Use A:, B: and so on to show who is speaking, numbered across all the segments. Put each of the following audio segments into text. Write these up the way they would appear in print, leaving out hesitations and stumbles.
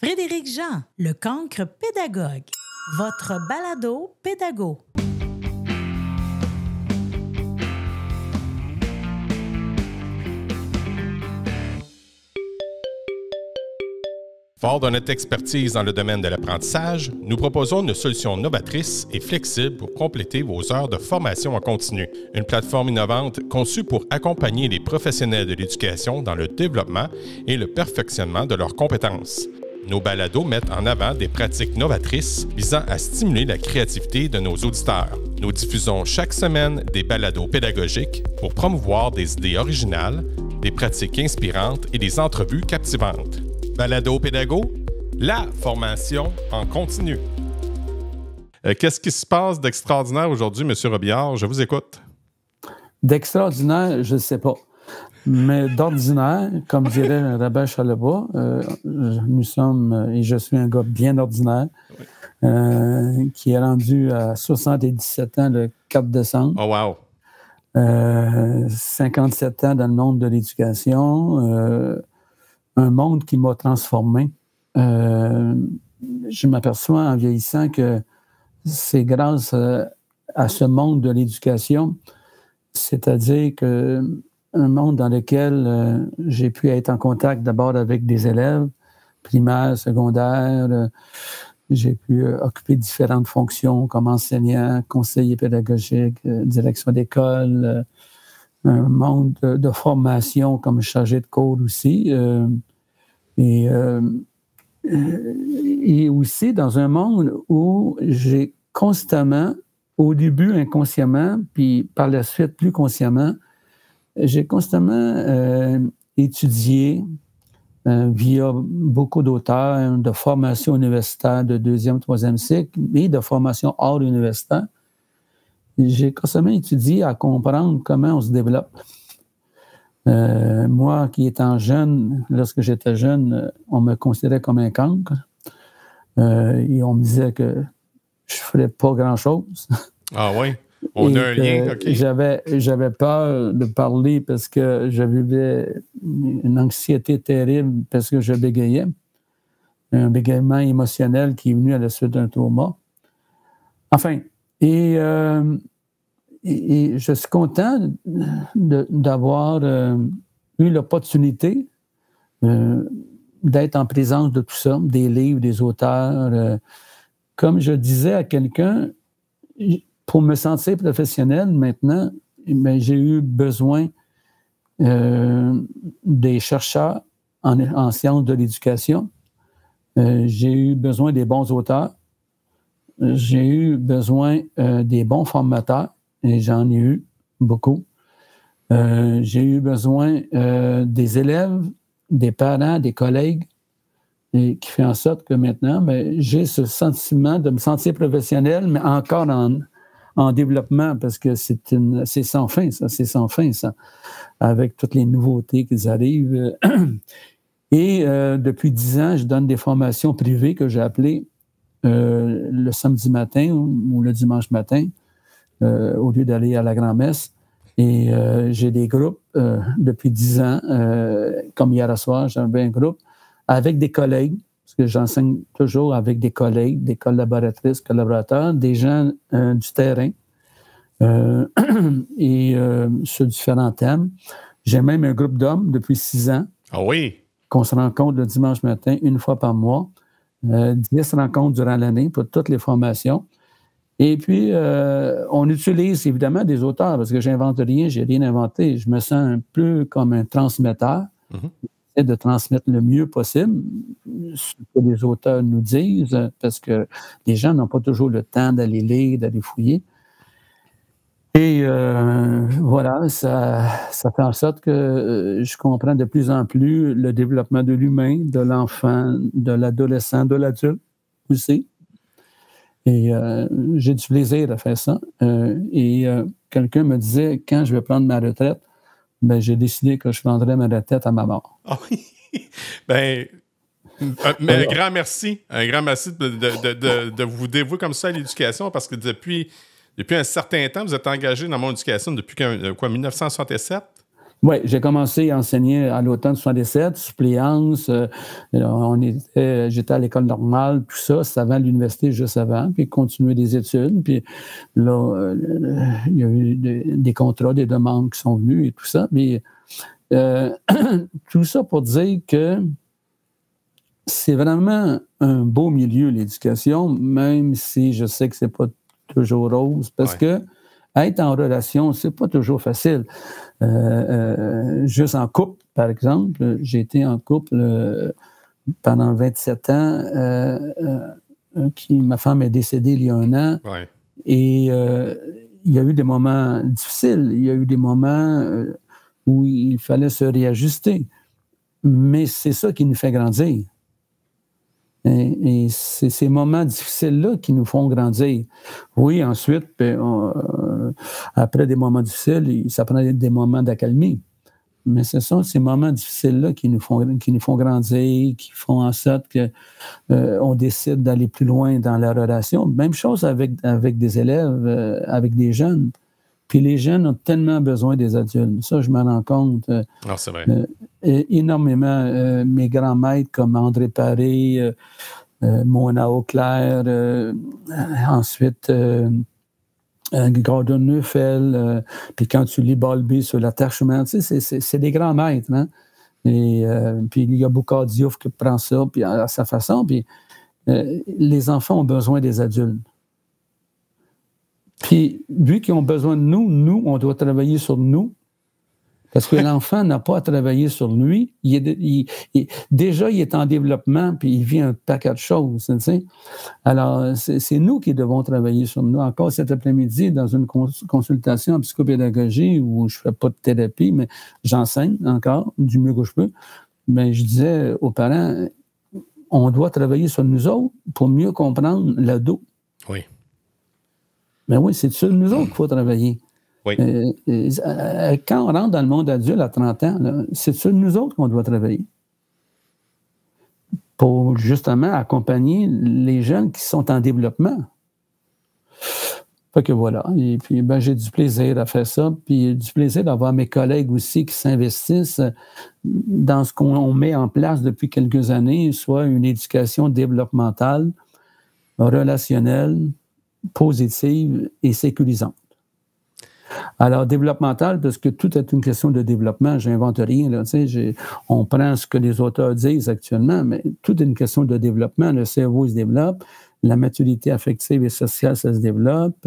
A: Frédéric Jean, le cancre pédagogue. Votre balado pédago.
B: Fort de notre expertise dans le domaine de l'apprentissage, nous proposons une solution novatrice et flexible pour compléter vos heures de formation en continu. Une plateforme innovante conçue pour accompagner les professionnels de l'éducation dans le développement et le perfectionnement de leurs compétences. Nos balados mettent en avant des pratiques novatrices visant à stimuler la créativité de nos auditeurs. Nous diffusons chaque semaine des balados pédagogiques pour promouvoir des idées originales, des pratiques inspirantes et des entrevues captivantes. Balado Pédago, la formation en continu. Qu'est-ce qui se passe d'extraordinaire aujourd'hui, M. Robillard? Je vous écoute.
C: D'extraordinaire, je ne sais pas. Mais d'ordinaire, comme dirait Robert Charlebois, nous sommes, et je suis un gars bien ordinaire, qui est rendu à 77 ans le 4 décembre.
B: Oh wow!
C: 57 ans dans le monde de l'éducation. Un monde qui m'a transformé. Je m'aperçois en vieillissant que c'est grâce à ce monde de l'éducation, c'est-à-dire que un monde dans lequel j'ai pu être en contact d'abord avec des élèves primaires, secondaires. J'ai pu occuper différentes fonctions comme enseignant, conseiller pédagogique, direction d'école, un monde de formation comme chargé de cours aussi. Et aussi dans un monde où j'ai constamment, au début inconsciemment, puis par la suite plus consciemment, j'ai constamment étudié via beaucoup d'auteurs de formation universitaire de 2e, 3e cycle et de formation hors universitaire. J'ai constamment étudié à comprendre comment on se développe. Moi, qui étant jeune, lorsque j'étais jeune, on me considérait comme un cancre. Et on me disait que je ne ferais pas grand-chose.
B: Ah oui? On a un lien, OK.
C: J'avais peur de parler parce que je vivais une anxiété terrible parce que je bégayais. Un bégaiement émotionnel qui est venu à la suite d'un trauma. Enfin, et je suis content d'avoir eu l'opportunité d'être en présence de tout ça, des livres, des auteurs. Comme je disais à quelqu'un, pour me sentir professionnel maintenant, j'ai eu besoin des chercheurs en sciences de l'éducation. J'ai eu besoin des bons auteurs. J'ai eu besoin des bons formateurs, et j'en ai eu beaucoup. J'ai eu besoin des élèves, des parents, des collègues, et qui fait en sorte que maintenant, j'ai ce sentiment de me sentir professionnel, mais encore en développement, parce que c'est sans fin, ça, avec toutes les nouveautés qui arrivent. Et depuis 10 ans, je donne des formations privées que j'ai appelées le samedi matin ou le dimanche matin, au lieu d'aller à la grand-messe. Et j'ai des groupes depuis 10 ans. Comme hier soir, j'avais un groupe avec des collègues, parce que j'enseigne toujours avec des collègues, des collaboratrices, collaborateurs, des gens du terrain, et sur différents thèmes. J'ai même un groupe d'hommes depuis 6 ans.
B: Ah oui?
C: Qu'on se rencontre le dimanche matin, une fois par mois. 10 rencontres durant l'année pour toutes les formations. Et puis, on utilise évidemment des auteurs, parce que j'invente rien, j'ai rien inventé. Je me sens un peu comme un transmetteur. J'essaie de transmettre le mieux possible ce que les auteurs nous disent, parce que les gens n'ont pas toujours le temps d'aller lire, d'aller fouiller. Et voilà, ça fait en sorte que je comprends de plus en plus le développement de l'humain, de l'enfant, de l'adolescent, de l'adulte aussi. Et j'ai du plaisir à faire ça. Et quelqu'un me disait, quand je vais prendre ma retraite, j'ai décidé que je prendrais ma retraite à ma mort.
B: Ah oui! Mais un grand merci. Un grand merci de vous dévouer comme ça à l'éducation, parce que depuis un certain temps, vous êtes engagé dans mon éducation depuis 1967?
C: Oui, j'ai commencé à enseigner à l'automne 77, suppléance. J'étais à l'école normale, tout ça. C'était avant l'université, juste avant, puis continuer des études. Puis là, il y a eu des contrats, des demandes qui sont venues et tout ça. Mais tout ça pour dire que c'est vraiment un beau milieu, l'éducation, même si je sais que c'est pas toujours rose, parce que être en relation, c'est pas toujours facile. Juste en couple, par exemple, j'ai été en couple pendant 27 ans. Ma femme est décédée il y a 1 an.
B: Ouais.
C: Et il y a eu des moments difficiles. Il y a eu des moments où il fallait se réajuster. Mais c'est ça qui nous fait grandir. Et c'est ces moments difficiles-là qui nous font grandir. Oui, ensuite, après des moments difficiles, ça prend des moments d'accalmie. Mais ce sont ces moments difficiles-là qui nous font grandir, qui font en sorte qu'on décide d'aller plus loin dans la relation. Même chose avec des élèves, avec des jeunes. Puis les jeunes ont tellement besoin des adultes. Ça, je me rends compte.
B: Non, c'est vrai.
C: Énormément. Mes grands maîtres comme André Paré, Mona Auclair, ensuite Gordon Neufeld, puis quand tu lis Bowlby sur l'attachement, tu sais, c'est des grands maîtres. Hein? Et puis il y a Boucard Diouf qui prend ça puis à sa façon. Puis les enfants ont besoin des adultes. Puis, vu qu'ils ont besoin de nous, on doit travailler sur nous. Parce que l'enfant n'a pas à travailler sur lui. Déjà, il est en développement, puis il vit un paquet de choses. Tu sais. Alors, c'est nous qui devons travailler sur nous. Encore cet après-midi, dans une consultation en psychopédagogie, où je ne fais pas de thérapie, mais j'enseigne encore, du mieux que je peux, mais je disais aux parents, on doit travailler sur nous autres pour mieux comprendre l'ado.
B: Oui.
C: Mais oui, c'est sur nous autres qu'il faut travailler.
B: Oui.
C: Quand on rentre dans le monde adulte à 30 ans, là, c'est sur nous autres qu'on doit travailler. Pour justement accompagner les jeunes qui sont en développement. Fait que voilà. Et puis, j'ai du plaisir à faire ça. Puis, du plaisir d'avoir mes collègues aussi qui s'investissent dans ce qu'on met en place depuis quelques années, soit une éducation développementale, relationnelle, positive et sécurisante. Alors, développemental, parce que tout est une question de développement, j'invente rien, là, tu sais, on prend ce que les auteurs disent actuellement, mais tout est une question de développement. Le cerveau se développe, la maturité affective et sociale, ça se développe.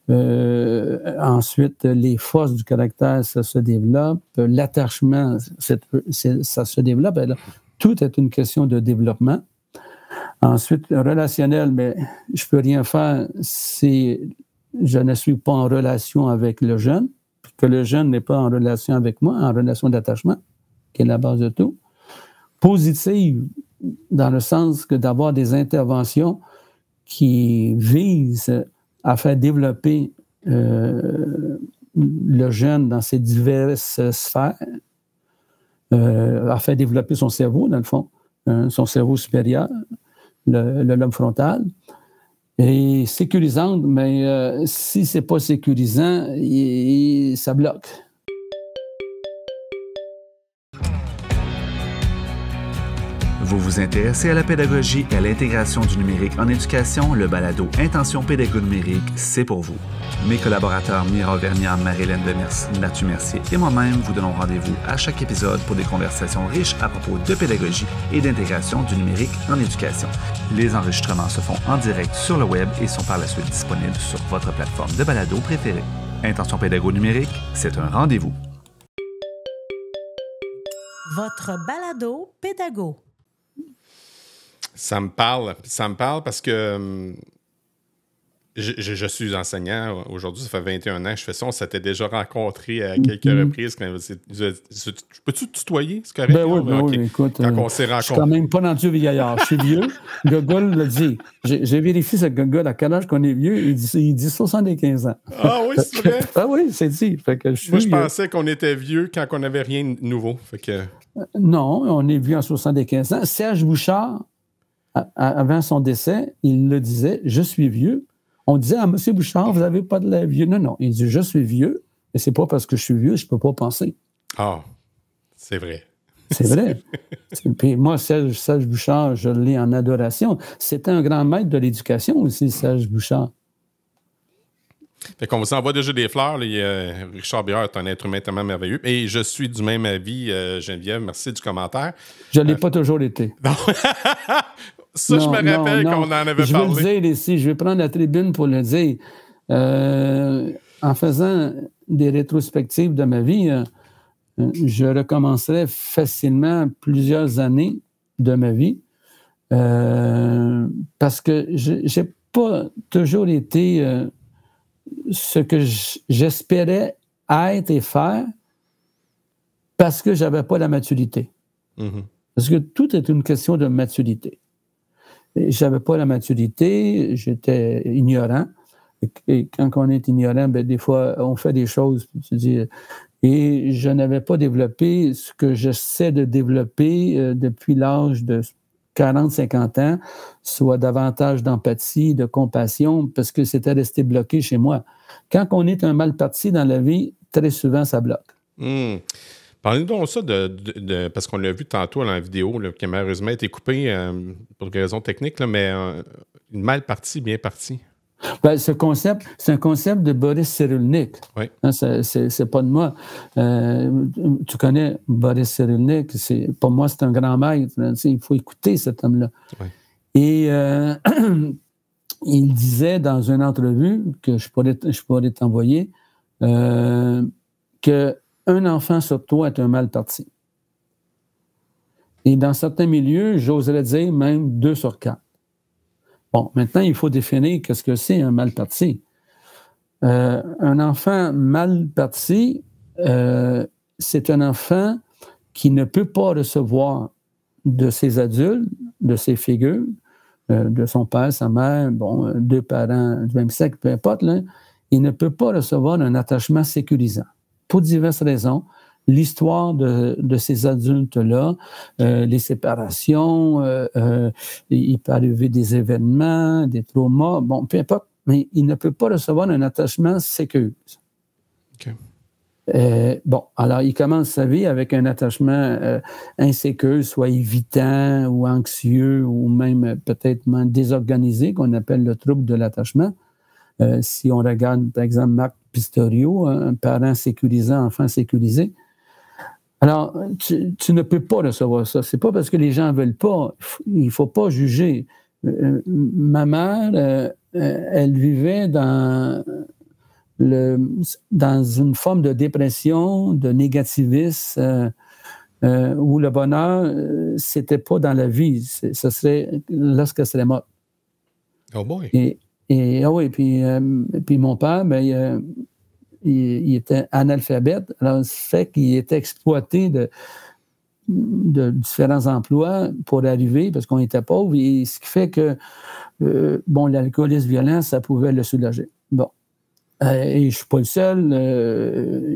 C: Ensuite, les forces du caractère, ça se développe. L'attachement, ça se développe. Alors, tout est une question de développement. Ensuite, relationnel, mais je ne peux rien faire si je ne suis pas en relation avec le jeune, que le jeune n'est pas en relation avec moi, en relation d'attachement, qui est la base de tout. Positive, dans le sens que d'avoir des interventions qui visent à faire développer le jeune dans ses diverses sphères, à faire développer son cerveau, dans le fond, son cerveau supérieur, le lobe frontal. Et sécurisante, mais si c'est pas sécurisant, ça bloque.
D: Vous vous intéressez à la pédagogie et à l'intégration du numérique en éducation, le balado Intention pédago numérique, c'est pour vous. Mes collaborateurs Mira Vernière, Marie-Hélène Demers, Mathieu Mercier et moi-même vous donnons rendez-vous à chaque épisode pour des conversations riches à propos de pédagogie et d'intégration du numérique en éducation. Les enregistrements se font en direct sur le web et sont par la suite disponibles sur votre plateforme de balado préférée. Intention pédago numérique, c'est un rendez-vous.
A: Votre balado pédago.
B: Ça me parle parce que je suis enseignant aujourd'hui, ça fait 21 ans que je fais ça. On s'était déjà rencontrés à quelques reprises. Peux-tu tutoyer? C'est correct?
C: Oui, écoute.
B: Quand on s'est rencontrés.
C: Je suis quand même pas dans Dieu vieillard. Je suis vieux. Gogol le dit. J'ai vérifié ce Gogol à quel âge qu'on est vieux. Il dit 75 ans.
B: Ah oui, c'est vrai?
C: Ah oui, c'est dit. Fait que
B: Moi, je pensais qu'on était vieux quand on n'avait rien de nouveau. Fait que...
C: Non, on est vieux en 75 ans. Serge Bouchard, avant son décès, il le disait, je suis vieux. On disait à M. Bouchard, vous n'avez pas de l'air vieux. Non, il dit, je suis vieux, et c'est pas parce que je suis vieux, je ne peux pas penser.
B: Ah, c'est vrai.
C: C'est vrai. Puis moi, Serge Bouchard, je l'ai en adoration. C'était un grand maître de l'éducation aussi, Serge Bouchard.
B: Fait qu'on vous envoie déjà des fleurs. Là. Richard Bérard est un être humain tellement merveilleux. Et je suis du même avis, Geneviève. Merci du commentaire.
C: Je ne l'ai pas toujours été.
B: Ça, je me rappelle qu'on en avait parlé.
C: Je vais le dire ici. Je vais prendre la tribune pour le dire. En faisant des rétrospectives de ma vie, je recommencerai facilement plusieurs années de ma vie parce que je n'ai pas toujours été ce que j'espérais être et faire parce que je n'avais pas la maturité. Mm-hmm. Parce que tout est une question de maturité. Je n'avais pas la maturité, j'étais ignorant. Et quand on est ignorant, ben, des fois, on fait des choses, tu dis, et je n'avais pas développé ce que j'essaie de développer depuis l'âge de 40-50 ans, soit davantage d'empathie, de compassion, parce que c'était resté bloqué chez moi. Quand on est un mal parti dans la vie, très souvent, ça bloque.
B: Parlez-nous donc ça parce qu'on l'a vu tantôt dans la vidéo, là, qui malheureusement a été coupée pour des raisons techniques, là, mais une mal partie, bien partie.
C: Ben, c'est un concept de Boris Cyrulnik.
B: Oui.
C: Hein, c'est pas de moi. Tu connais Boris Cyrulnik. Pour moi, c'est un grand maître. Il faut écouter cet homme-là.
B: Oui.
C: Et il disait dans une entrevue que je pourrais t'envoyer qu'un enfant sur toi est un mal parti. Et dans certains milieux, j'oserais dire même 2 sur 4. Bon, maintenant, il faut définir qu'est-ce que c'est un mal parti. Un enfant mal parti, c'est un enfant qui ne peut pas recevoir de ses adultes, de ses figures, de son père, sa mère, 2 parents du même sexe, peu importe, là, il ne peut pas recevoir un attachement sécurisant. Pour diverses raisons. L'histoire de ces adultes-là, les séparations, il peut arriver des événements, des traumas, peu importe, mais il ne peut pas recevoir un attachement sécurisant.
B: Okay.
C: Alors il commence sa vie avec un attachement insécure, soit évitant ou anxieux ou même peut-être désorganisé, qu'on appelle le trouble de l'attachement. Si on regarde, par exemple, Marc Pistorio, un parent sécurisant, enfant sécurisé, alors, tu ne peux pas recevoir ça. C'est pas parce que les gens ne veulent pas. Il ne faut pas juger. Ma mère, elle vivait dans une forme de dépression, de négativisme, où le bonheur, c'était pas dans la vie. Ce serait lorsqu'elle serait morte.
B: Oh boy!
C: Puis mon père, il était analphabète, alors ça fait qu'il était exploité de différents emplois pour arriver, parce qu'on était pauvre, et ce qui fait que, l'alcoolisme violent, ça pouvait le soulager. Bon. Et je ne suis pas le seul,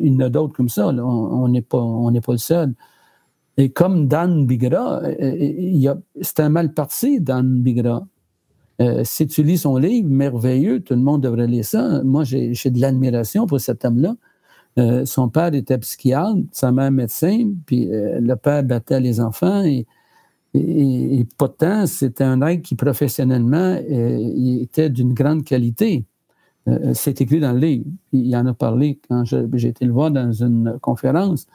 C: il y en a d'autres comme ça, là. On n'est pas le seul. Et comme Dan Bigra, c'est un mal parti, Dan Bigra. Si tu lis son livre, merveilleux, tout le monde devrait lire ça. Moi, j'ai de l'admiration pour cet homme-là. Son père était psychiatre, sa mère médecin, puis le père battait les enfants. Et pourtant, c'était un être qui, professionnellement, il était d'une grande qualité. C'est écrit dans le livre. Il en a parlé quand j'ai été le voir dans une conférence.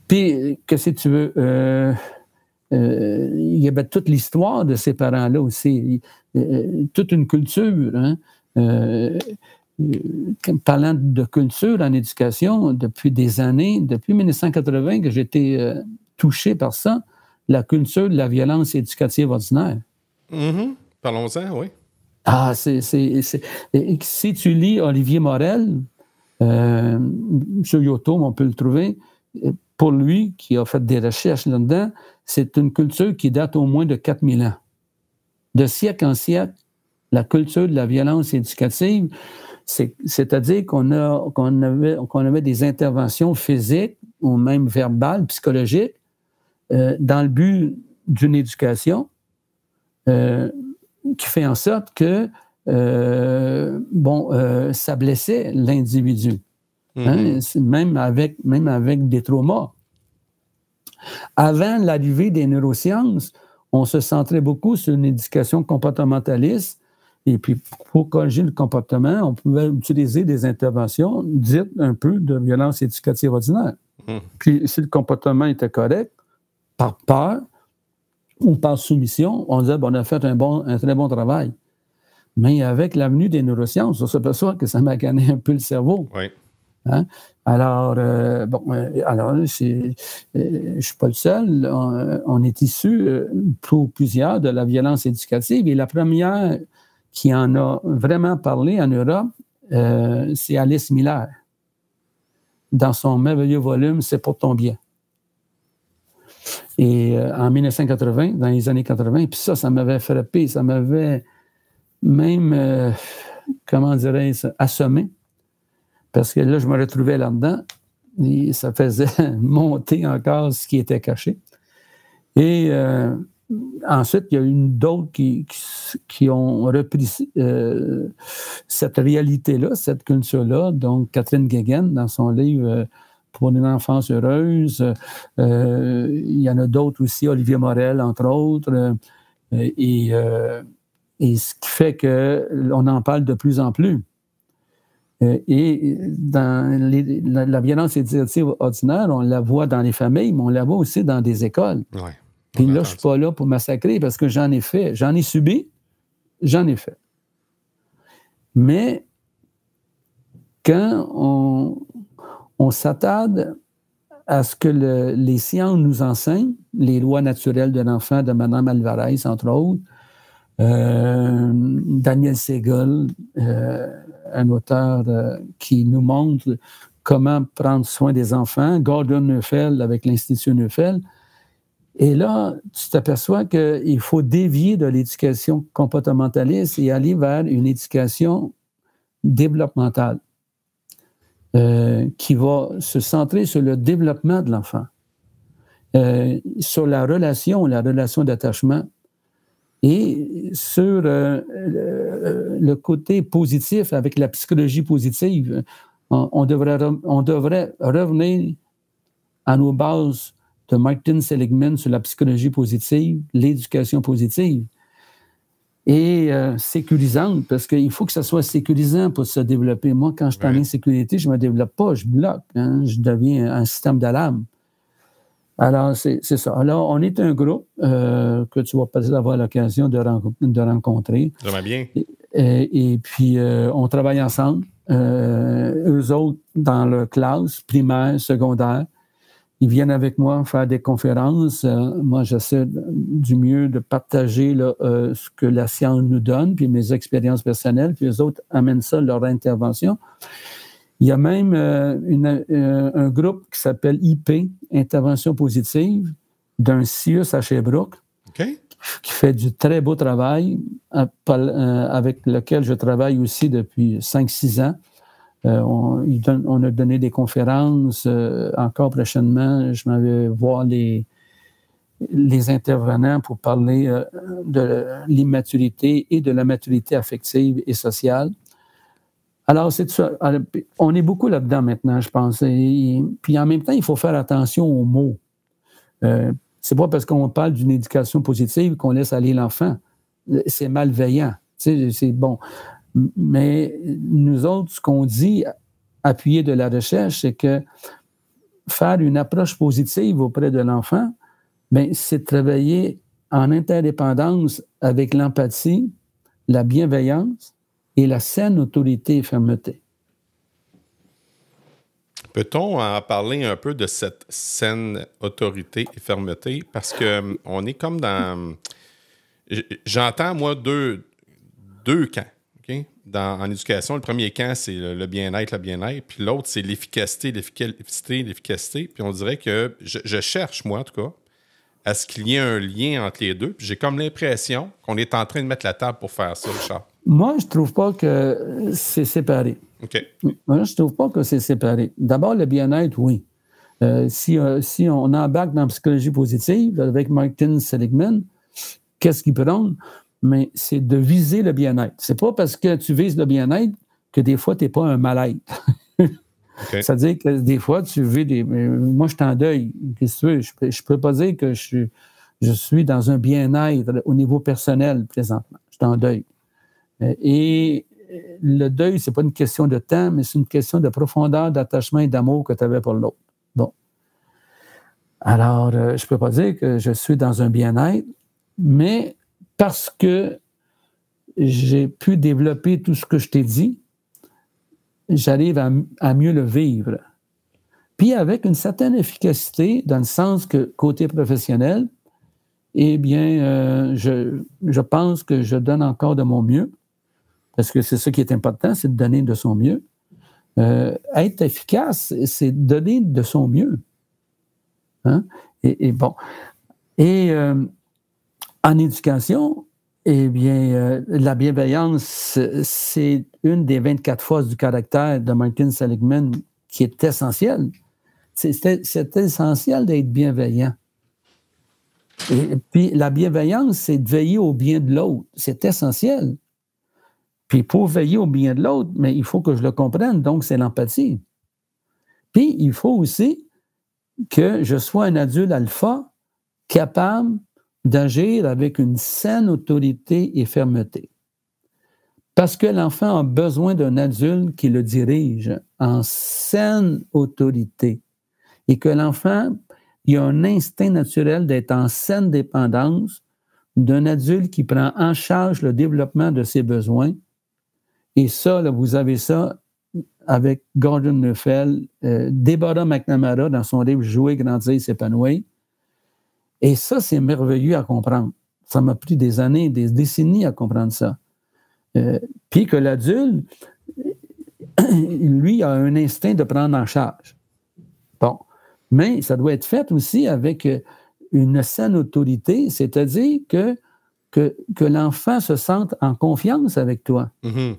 C: Puis, qu'est-ce que tu veux... il y avait toute l'histoire de ces parents-là aussi, toute une culture. Hein? Parlant de culture en éducation, depuis des années, depuis 1980 que j'ai été touché par ça, la culture de la violence éducative ordinaire.
B: Mm-hmm. Parlons-en, oui.
C: Ah, si tu lis Olivier Morel, sur YouTube, on peut le trouver. Pour lui, qui a fait des recherches là-dedans, c'est une culture qui date au moins de 4000 ans. De siècle en siècle, la culture de la violence éducative, c'est-à-dire qu'on avait des interventions physiques ou même verbales, psychologiques, dans le but d'une éducation qui fait en sorte que ça blessait l'individu. Hein, même avec des traumas. Avant l'arrivée des neurosciences, on se centrait beaucoup sur une éducation comportementaliste. Et puis, pour corriger le comportement, on pouvait utiliser des interventions dites un peu de violence éducative ordinaire. Puis, si le comportement était correct, par peur ou par soumission, on disait on a fait un très bon travail. Mais avec l'avenue des neurosciences, on s'aperçoit que ça maganait un peu le cerveau.
B: Oui.
C: Hein? Alors, je ne suis pas le seul. On est issu pour plusieurs de la violence éducative. Et la première qui en a vraiment parlé en Europe, c'est Alice Miller, dans son merveilleux volume « C'est pour ton bien ». Et en 1980, dans les années 80, puis ça m'avait frappé, ça m'avait même, assommé. Parce que là, je me retrouvais là-dedans et ça faisait monter encore ce qui était caché. Et ensuite, il y a eu d'autres qui ont repris cette réalité-là, cette culture-là. Donc, Catherine Guéguen, dans son livre Pour une enfance heureuse. Il y en a d'autres aussi, Olivier Morel, entre autres. Et ce qui fait qu'on en parle de plus en plus. Et dans la violence éducative ordinaire, on la voit dans les familles, mais on la voit aussi dans des écoles.
B: Ouais.
C: Puis là, je ne suis pas là pour massacrer parce que j'en ai fait. J'en ai subi, j'en ai fait. Mais quand on s'attarde à ce que les sciences nous enseignent, les lois naturelles de l'enfant de Mme Alvarez, entre autres, Daniel Siegel, un auteur qui nous montre comment prendre soin des enfants, Gordon Neufeld avec l'Institut Neufeld. Et là, tu t'aperçois qu'il faut dévier de l'éducation comportementaliste et aller vers une éducation développementale qui va se centrer sur le développement de l'enfant, sur la relation d'attachement et sur le côté positif avec la psychologie positive. On devrait revenir à nos bases de Martin Seligman sur la psychologie positive, l'éducation positive, et sécurisante, parce qu'il faut que ça soit sécurisant pour se développer. Moi, quand je suis en insécurité, je ne me développe pas, je bloque, hein, je deviens un système d'alarme. Alors, c'est ça. Alors, on est un groupe que tu vas peut-être avoir l'occasion de rencontrer.
B: J'aimerais bien.
C: Et puis, on travaille ensemble. Eux autres, dans leur classe, primaire, secondaire, ils viennent avec moi faire des conférences. Moi, j'essaie du mieux de partager ce que la science nous donne, puis mes expériences personnelles, puis eux autres amènent ça, leur intervention. Il y a même un groupe qui s'appelle IP, Intervention positive, d'un CIUS à Sherbrooke, qui fait du très beau travail, avec lequel je travaille aussi depuis 5-6 ans. On a donné des conférences. Encore prochainement, je m'en vais voir les intervenants pour parler de l'immaturité et de la maturité affective et sociale. Alors, c'est ça. On est beaucoup là-dedans maintenant, je pense. Et puis en même temps, il faut faire attention aux mots. C'est pas parce qu'on parle d'une éducation positive qu'on laisse aller l'enfant. C'est malveillant. Tu sais, c'est bon. Mais nous autres, ce qu'on dit, appuyé de la recherche, c'est que faire une approche positive auprès de l'enfant, bien, c'est travailler en interdépendance avec l'empathie, la bienveillance et la saine autorité et fermeté.
B: Peut-on en parler un peu de cette saine autorité et fermeté? Parce qu'on est comme dans... J'entends, moi, deux camps. Okay? En éducation, le premier camp, c'est le bien-être, puis l'autre, c'est l'efficacité. Puis on dirait que je cherche, moi, en tout cas, à ce qu'il y ait un lien entre les deux. Puis j'ai comme l'impression qu'on est en train de mettre la table pour faire ça, Richard.
C: Moi, je ne trouve pas que c'est séparé.
B: OK.
C: Moi, je ne trouve pas que c'est séparé. D'abord, le bien-être, oui. Si on embarque dans la psychologie positive avec Martin Seligman, qu'est-ce qu'il prône? Mais c'est de viser le bien-être. C'est pas parce que tu vises le bien-être que des fois, tu n'es pas un mal-être.
B: Okay.
C: C'est-à-dire que des fois, tu vis des... Moi, je suis en deuil. Qu'est-ce que tu veux? Je peux pas dire que je suis dans un bien-être au niveau personnel présentement. Je suis en deuil. Et le deuil, c'est pas une question de temps, mais c'est une question de profondeur, d'attachement et d'amour que tu avais pour l'autre. Bon. Alors, je peux pas dire que je suis dans un bien-être, mais parce que j'ai pu développer tout ce que je t'ai dit, j'arrive à mieux le vivre. Puis avec une certaine efficacité, dans le sens que, côté professionnel, eh bien, je pense que je donne encore de mon mieux, parce que c'est ça qui est important, c'est de donner de son mieux. Être efficace, c'est donner de son mieux. Hein? Et bon. Et en éducation, eh bien, la bienveillance, c'est une des 24 forces du caractère de Martin Seligman qui est essentielle. C'est essentiel d'être bienveillant. Et puis, la bienveillance, c'est de veiller au bien de l'autre. C'est essentiel. Puis, pour veiller au bien de l'autre, mais il faut que je le comprenne, donc c'est l'empathie. Puis, il faut aussi que je sois un adulte alpha capable d'agir avec une saine autorité et fermeté. Parce que l'enfant a besoin d'un adulte qui le dirige en saine autorité et que l'enfant, il a un instinct naturel d'être en saine dépendance d'un adulte qui prend en charge le développement de ses besoins. Et ça, là, vous avez ça avec Gordon Neufeld, Deborah McNamara dans son livre « Jouer, grandir, s'épanouir ». Et ça, c'est merveilleux à comprendre. Ça m'a pris des années, des décennies à comprendre ça. Puis que l'adulte, lui, a un instinct de prendre en charge. Bon. Mais ça doit être fait aussi avec une saine autorité, c'est-à-dire que l'enfant se sente en confiance avec toi.
B: Mm-hmm.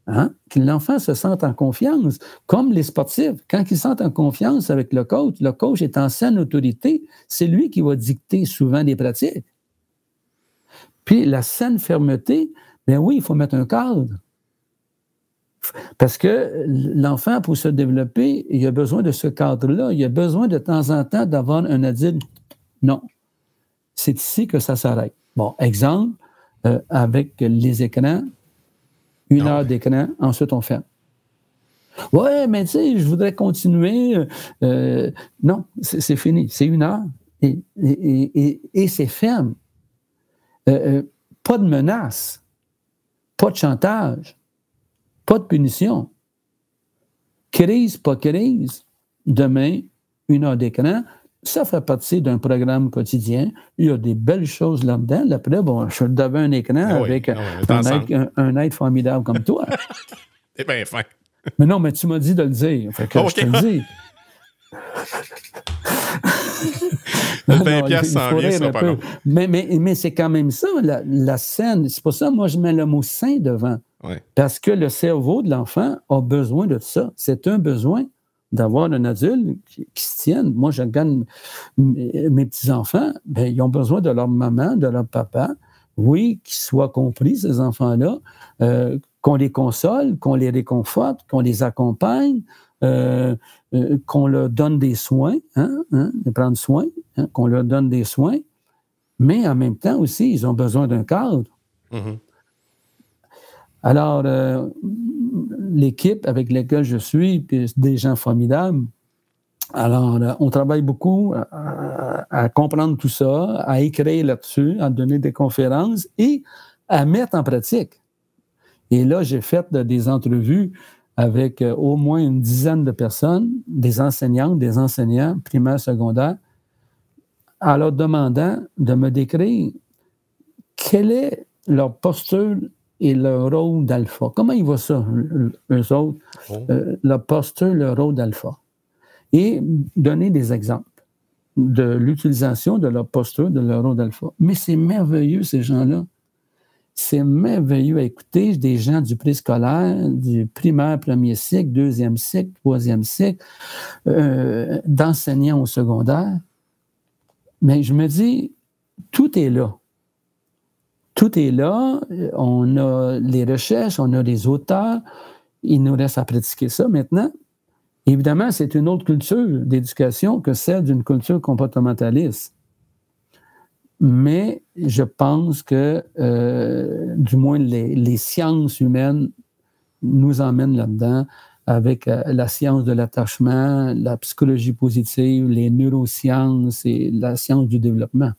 C: Hein? Que l'enfant se sente en confiance, comme les sportifs. Quand ils sentent en confiance avec le coach est en saine autorité, c'est lui qui va dicter souvent les pratiques. Puis la saine fermeté, bien oui, il faut mettre un cadre. Parce que l'enfant, pour se développer, il a besoin de ce cadre-là. Il a besoin de temps en temps d'avoir un adulte. Non. C'est ici que ça s'arrête. Bon, exemple, avec les écrans, 1 heure d'écran, ensuite on ferme. Ouais, mais tu sais, je voudrais continuer. Non, c'est fini. C'est 1 heure et c'est ferme. Pas de menace, pas de chantage, pas de punition. Crise, pas crise. Demain, 1 heure d'écran, ça fait partie d'un programme quotidien. Il y a des belles choses là-dedans. Après, bon, je suis devant un écran avec un être formidable comme toi.
B: C'est bien fin.
C: Mais non, mais tu m'as dit de le dire. Fait que je te le dis.
B: Le 20$ s'en vient, ça, pas long.
C: Mais c'est quand même ça, la scène. C'est pour ça que moi, je mets le mot « sain » devant.
B: Ouais.
C: Parce que le cerveau de l'enfant a besoin de ça. C'est un besoin d'avoir un adulte qui se tienne. Moi, je regarde mes petits-enfants, ben, ils ont besoin de leur maman, de leur papa. Oui, qu'ils soient compris, ces enfants-là, qu'on les console, qu'on les réconforte, qu'on les accompagne, qu'on leur donne des soins, de prendre soin, qu'on leur donne des soins. Mais en même temps aussi, ils ont besoin d'un cadre.
B: Mm-hmm.
C: Alors, l'équipe avec laquelle je suis, puis des gens formidables, alors on travaille beaucoup à comprendre tout ça, à écrire là-dessus, à donner des conférences et à mettre en pratique. Et là, j'ai fait des entrevues avec au moins une dizaine de personnes, des enseignantes, des enseignants, primaires, secondaires, en leur demandant de me décrire quelle est leur posture et leur rôle d'alpha. Comment ils voient ça, eux autres? Leur posture, leur rôle d'alpha. Et donner des exemples de l'utilisation de leur posture, de leur rôle d'alpha. Mais c'est merveilleux, ces gens-là. C'est merveilleux à écouter. Des gens du préscolaire, du primaire, premier cycle, deuxième cycle, troisième cycle, d'enseignants au secondaire. Mais je me dis, tout est là. Tout est là, on a les recherches, on a les auteurs, il nous reste à pratiquer ça maintenant. Évidemment, c'est une autre culture d'éducation que celle d'une culture comportementaliste. Mais je pense que, du moins, les sciences humaines nous emmènent là-dedans avec la science de l'attachement, la psychologie positive, les neurosciences et la science du développement.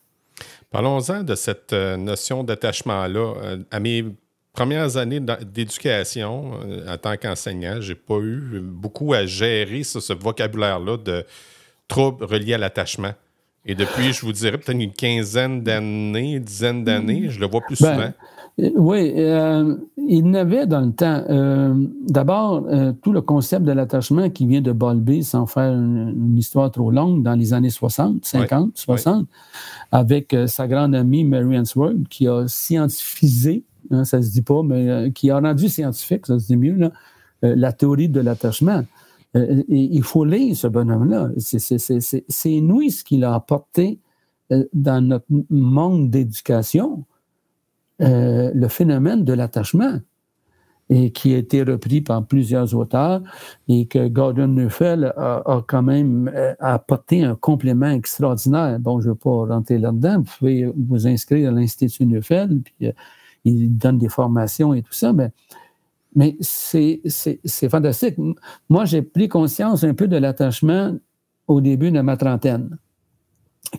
B: Parlons-en de cette notion d'attachement-là. À mes premières années d'éducation, en tant qu'enseignant, je n'ai pas eu beaucoup à gérer ce vocabulaire-là de troubles reliés à l'attachement. Et depuis, je vous dirais, peut-être une dizaine d'années, je le vois plus souvent.
C: Oui, il n'avait dans le temps, d'abord, tout le concept de l'attachement qui vient de Bowlby, sans faire une histoire trop longue, dans les années 60, 50, 60, avec sa grande amie Mary Ainsworth, qui a scientifisé, hein, ça se dit pas, mais qui a rendu scientifique, ça se dit mieux, là, la théorie de l'attachement. Et il faut lire ce bonhomme-là. C'est inouï ce qu'il a apporté dans notre monde d'éducation, le phénomène de l'attachement, et qui a été repris par plusieurs auteurs et que Gordon Neufeld a quand même apporté un complément extraordinaire. Bon, je ne veux pas rentrer là-dedans. Vous pouvez vous inscrire à l'Institut Neufeld, puis il donne des formations et tout ça, mais c'est fantastique. Moi, j'ai pris conscience un peu de l'attachement au début de ma trentaine.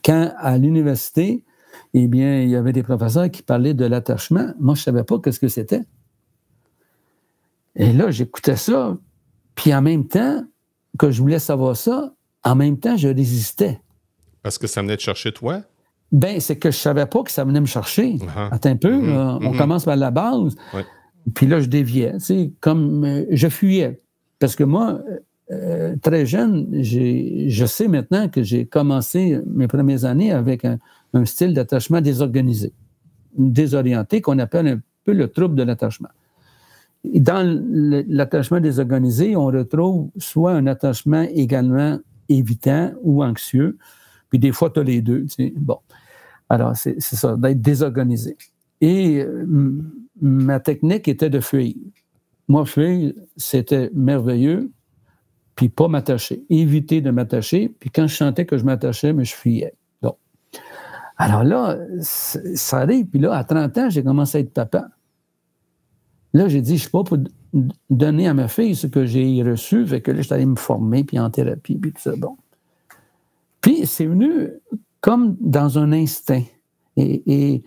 C: Quand, à l'université, eh bien, il y avait des professeurs qui parlaient de l'attachement. Moi, je ne savais pas ce que c'était. Et là, j'écoutais ça, puis en même temps que je voulais savoir ça, en même temps, je résistais.
B: Parce que ça venait te chercher toi?
C: Bien, c'est que je ne savais pas que ça venait me chercher. Attends un peu, on commence par la base.
B: Ouais.
C: Puis là, je déviais, tu sais, comme je fuyais. Parce que moi, très jeune, je sais maintenant que j'ai commencé mes premières années avec un style d'attachement désorganisé, désorienté, qu'on appelle un peu le trouble de l'attachement. Dans l'attachement désorganisé, on retrouve soit un attachement également évitant ou anxieux, puis des fois, tu as les deux. Tu sais. Bon, alors c'est ça, d'être désorganisé. Et ma technique était de fuir. Moi, fuir, c'était merveilleux, puis pas m'attacher. Éviter de m'attacher, puis quand je sentais que je m'attachais, mais je fuyais. Donc, alors là, ça arrive, puis là, à 30 ans, j'ai commencé à être papa. Là, j'ai dit, je ne suis pas pour donner à ma fille ce que j'ai reçu, fait que là, je suis allé me former, puis en thérapie, puis tout ça, bon. Puis c'est venu comme dans un instinct. Et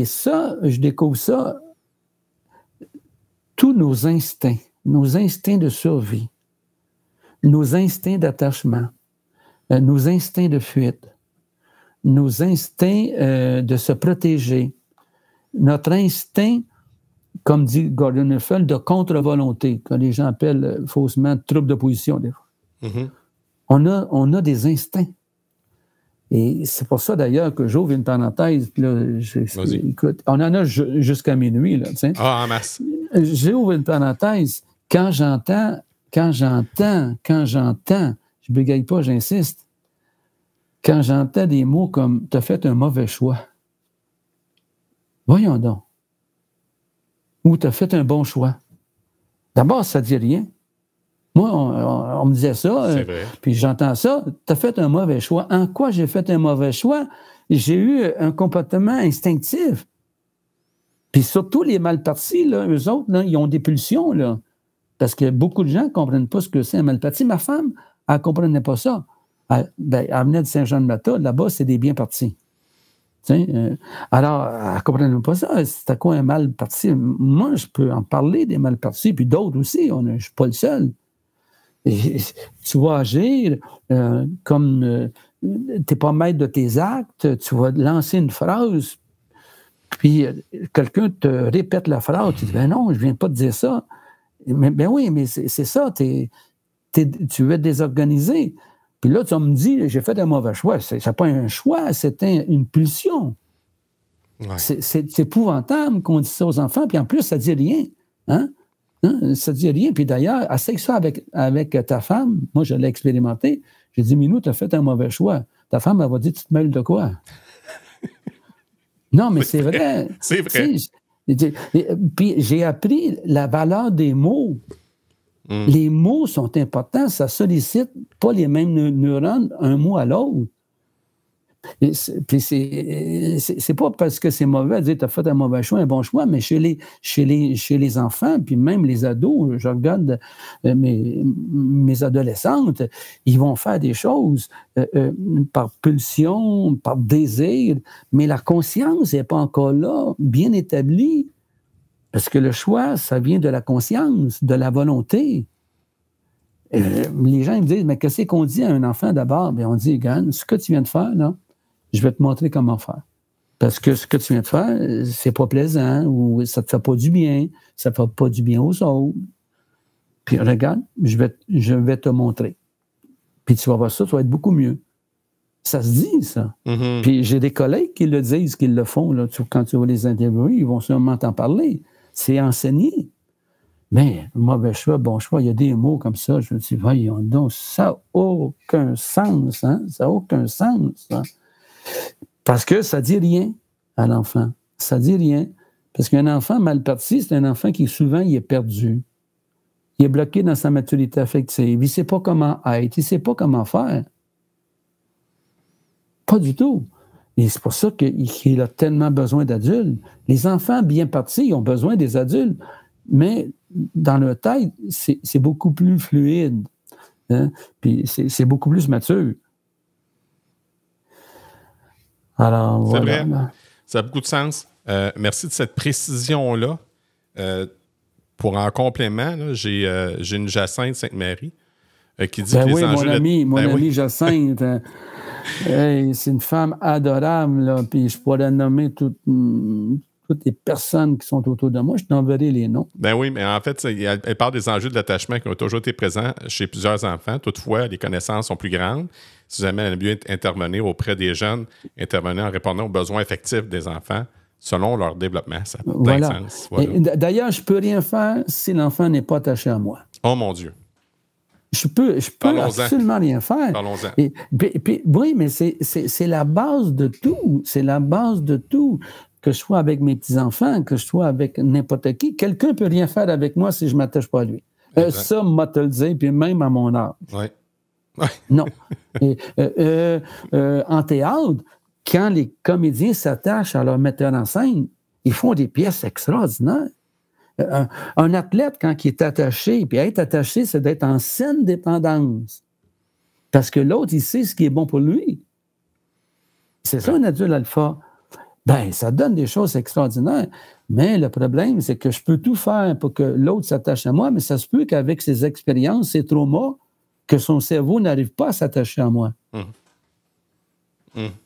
C: ça, je découvre ça, tous nos instincts de survie, nos instincts d'attachement, nos instincts de fuite, nos instincts de se protéger, notre instinct, comme dit Gordon Neufeld, de contre-volonté, que les gens appellent faussement trouble d'opposition des fois. Mm-hmm. On a des instincts. Et c'est pour ça, d'ailleurs, que j'ouvre une parenthèse. Puis là, écoute, on en a jusqu'à minuit, là, tu sais.
B: Ah, en masse.
C: J'ouvre une parenthèse. Quand j'entends, je bégaye pas, j'insiste. Quand j'entends des mots comme « t'as fait un mauvais choix », voyons donc. Ou « t'as fait un bon choix ». D'abord, ça ne dit rien. Moi, on me disait ça, puis j'entends ça, « t'as fait un mauvais choix ». En quoi j'ai fait un mauvais choix? J'ai eu un comportement instinctif. Puis surtout les mal partis, là, eux autres, là, ils ont des pulsions, là. Parce que beaucoup de gens ne comprennent pas ce que c'est un mal parti. Ma femme, elle ne comprenait pas ça. Elle venait de Saint-Jean-de-Mata, là-bas, c'est des bien partis. Alors, elle ne comprenait pas ça. C'était quoi un mal parti? Moi, je peux en parler des mal partis, puis d'autres aussi. Je ne suis pas le seul. Et tu vas agir comme tu n'es pas maître de tes actes, tu vas lancer une phrase, puis quelqu'un te répète la phrase, tu dis « ben non, je ne viens pas de dire ça ». Ben oui, mais c'est ça, tu veux être désorganisé. Puis là, tu me dis « j'ai fait un mauvais choix ». Ce n'est pas un choix, c'était une pulsion. Ouais. C'est épouvantable qu'on dise ça aux enfants, puis en plus, ça ne dit rien. Hein? Ça ne dit rien. Puis d'ailleurs, essaye ça avec ta femme. Moi, je l'ai expérimenté. J'ai dit, Minou, tu as fait un mauvais choix. Ta femme, elle va dire, tu te mêles de quoi? Non, mais c'est vrai.
B: C'est vrai.
C: Puis j'ai appris la valeur des mots. Les mots sont importants, ça sollicite pas les mêmes neurones un mot à l'autre. Puis c'est pas parce que c'est mauvais à dire tu as fait un mauvais choix, un bon choix, mais chez les enfants, puis même les ados, je regarde mes adolescentes, ils vont faire des choses par pulsion, par désir, mais la conscience n'est pas encore là, bien établie. Parce que le choix, ça vient de la conscience, de la volonté. Les gens ils me disent, mais qu'est-ce qu'on dit à un enfant d'abord? Bien, on dit, regarde, ce que tu viens de faire, là, je vais te montrer comment faire. Parce que ce que tu viens de faire, c'est pas plaisant, ou ça te fait pas du bien, ça fait pas du bien aux autres. Puis regarde, je vais te montrer. Puis tu vas voir ça, ça va être beaucoup mieux. Ça se dit, ça. Mm-hmm. Puis j'ai des collègues qui le disent, qui le font. Là, quand tu vas les interviewer, ils vont sûrement t'en parler. C'est enseigné. Mais mauvais choix, bon choix, il y a des mots comme ça. Je me dis, voyons donc, ça n'a aucun sens. Hein? Ça n'a aucun sens. Hein? Parce que ça ne dit rien à l'enfant. Ça ne dit rien. Parce qu'un enfant mal parti, c'est un enfant qui souvent il est perdu. Il est bloqué dans sa maturité affective. Il ne sait pas comment être. Il ne sait pas comment faire. Pas du tout. Et c'est pour ça qu'il a tellement besoin d'adultes. Les enfants bien partis, ils ont besoin des adultes. Mais dans leur tête, c'est beaucoup plus fluide. Hein? Puis c'est beaucoup plus mature. Alors,
B: c'est
C: voilà.
B: vrai. Ça a beaucoup de sens. Merci de cette précision-là. Pour en complément, là, j'ai une Jacinthe Sainte-Marie qui dit que les enjeux...
C: Mon ami Jacinthe... Hey, c'est une femme adorable, là, puis je pourrais nommer toutes les personnes qui sont autour de moi, je t'enverrai les noms.
B: Ben oui, mais en fait, elle parle des enjeux de l'attachement qui ont toujours été présents chez plusieurs enfants. Toutefois, les connaissances sont plus grandes. Si jamais elle a mieux intervenir auprès des jeunes, intervenir en répondant aux besoins affectifs des enfants selon leur développement. Ça a plein de sens. Voilà.
C: D'ailleurs, je ne peux rien faire si l'enfant n'est pas attaché à moi.
B: Oh mon Dieu.
C: Je peux absolument rien faire.
B: Parlons-en.
C: Oui, mais c'est la base de tout. C'est la base de tout. Que je sois avec mes petits-enfants, que je sois avec n'importe qui. Quelqu'un ne peut rien faire avec moi si je ne m'attache pas à lui. Ça, moi, te le dire, puis même à mon âge.
B: Oui.
C: Non. En théâtre, quand les comédiens s'attachent à leur metteur en scène, ils font des pièces extraordinaires. Un athlète, quand il est attaché, puis être attaché, c'est d'être en saine dépendance. Parce que l'autre, il sait ce qui est bon pour lui. C'est ça, un adulte alpha. Ben, ça donne des choses extraordinaires. Mais le problème, c'est que je peux tout faire pour que l'autre s'attache à moi, mais ça se peut qu'avec ses expériences, ses traumas, que son cerveau n'arrive pas à s'attacher à moi.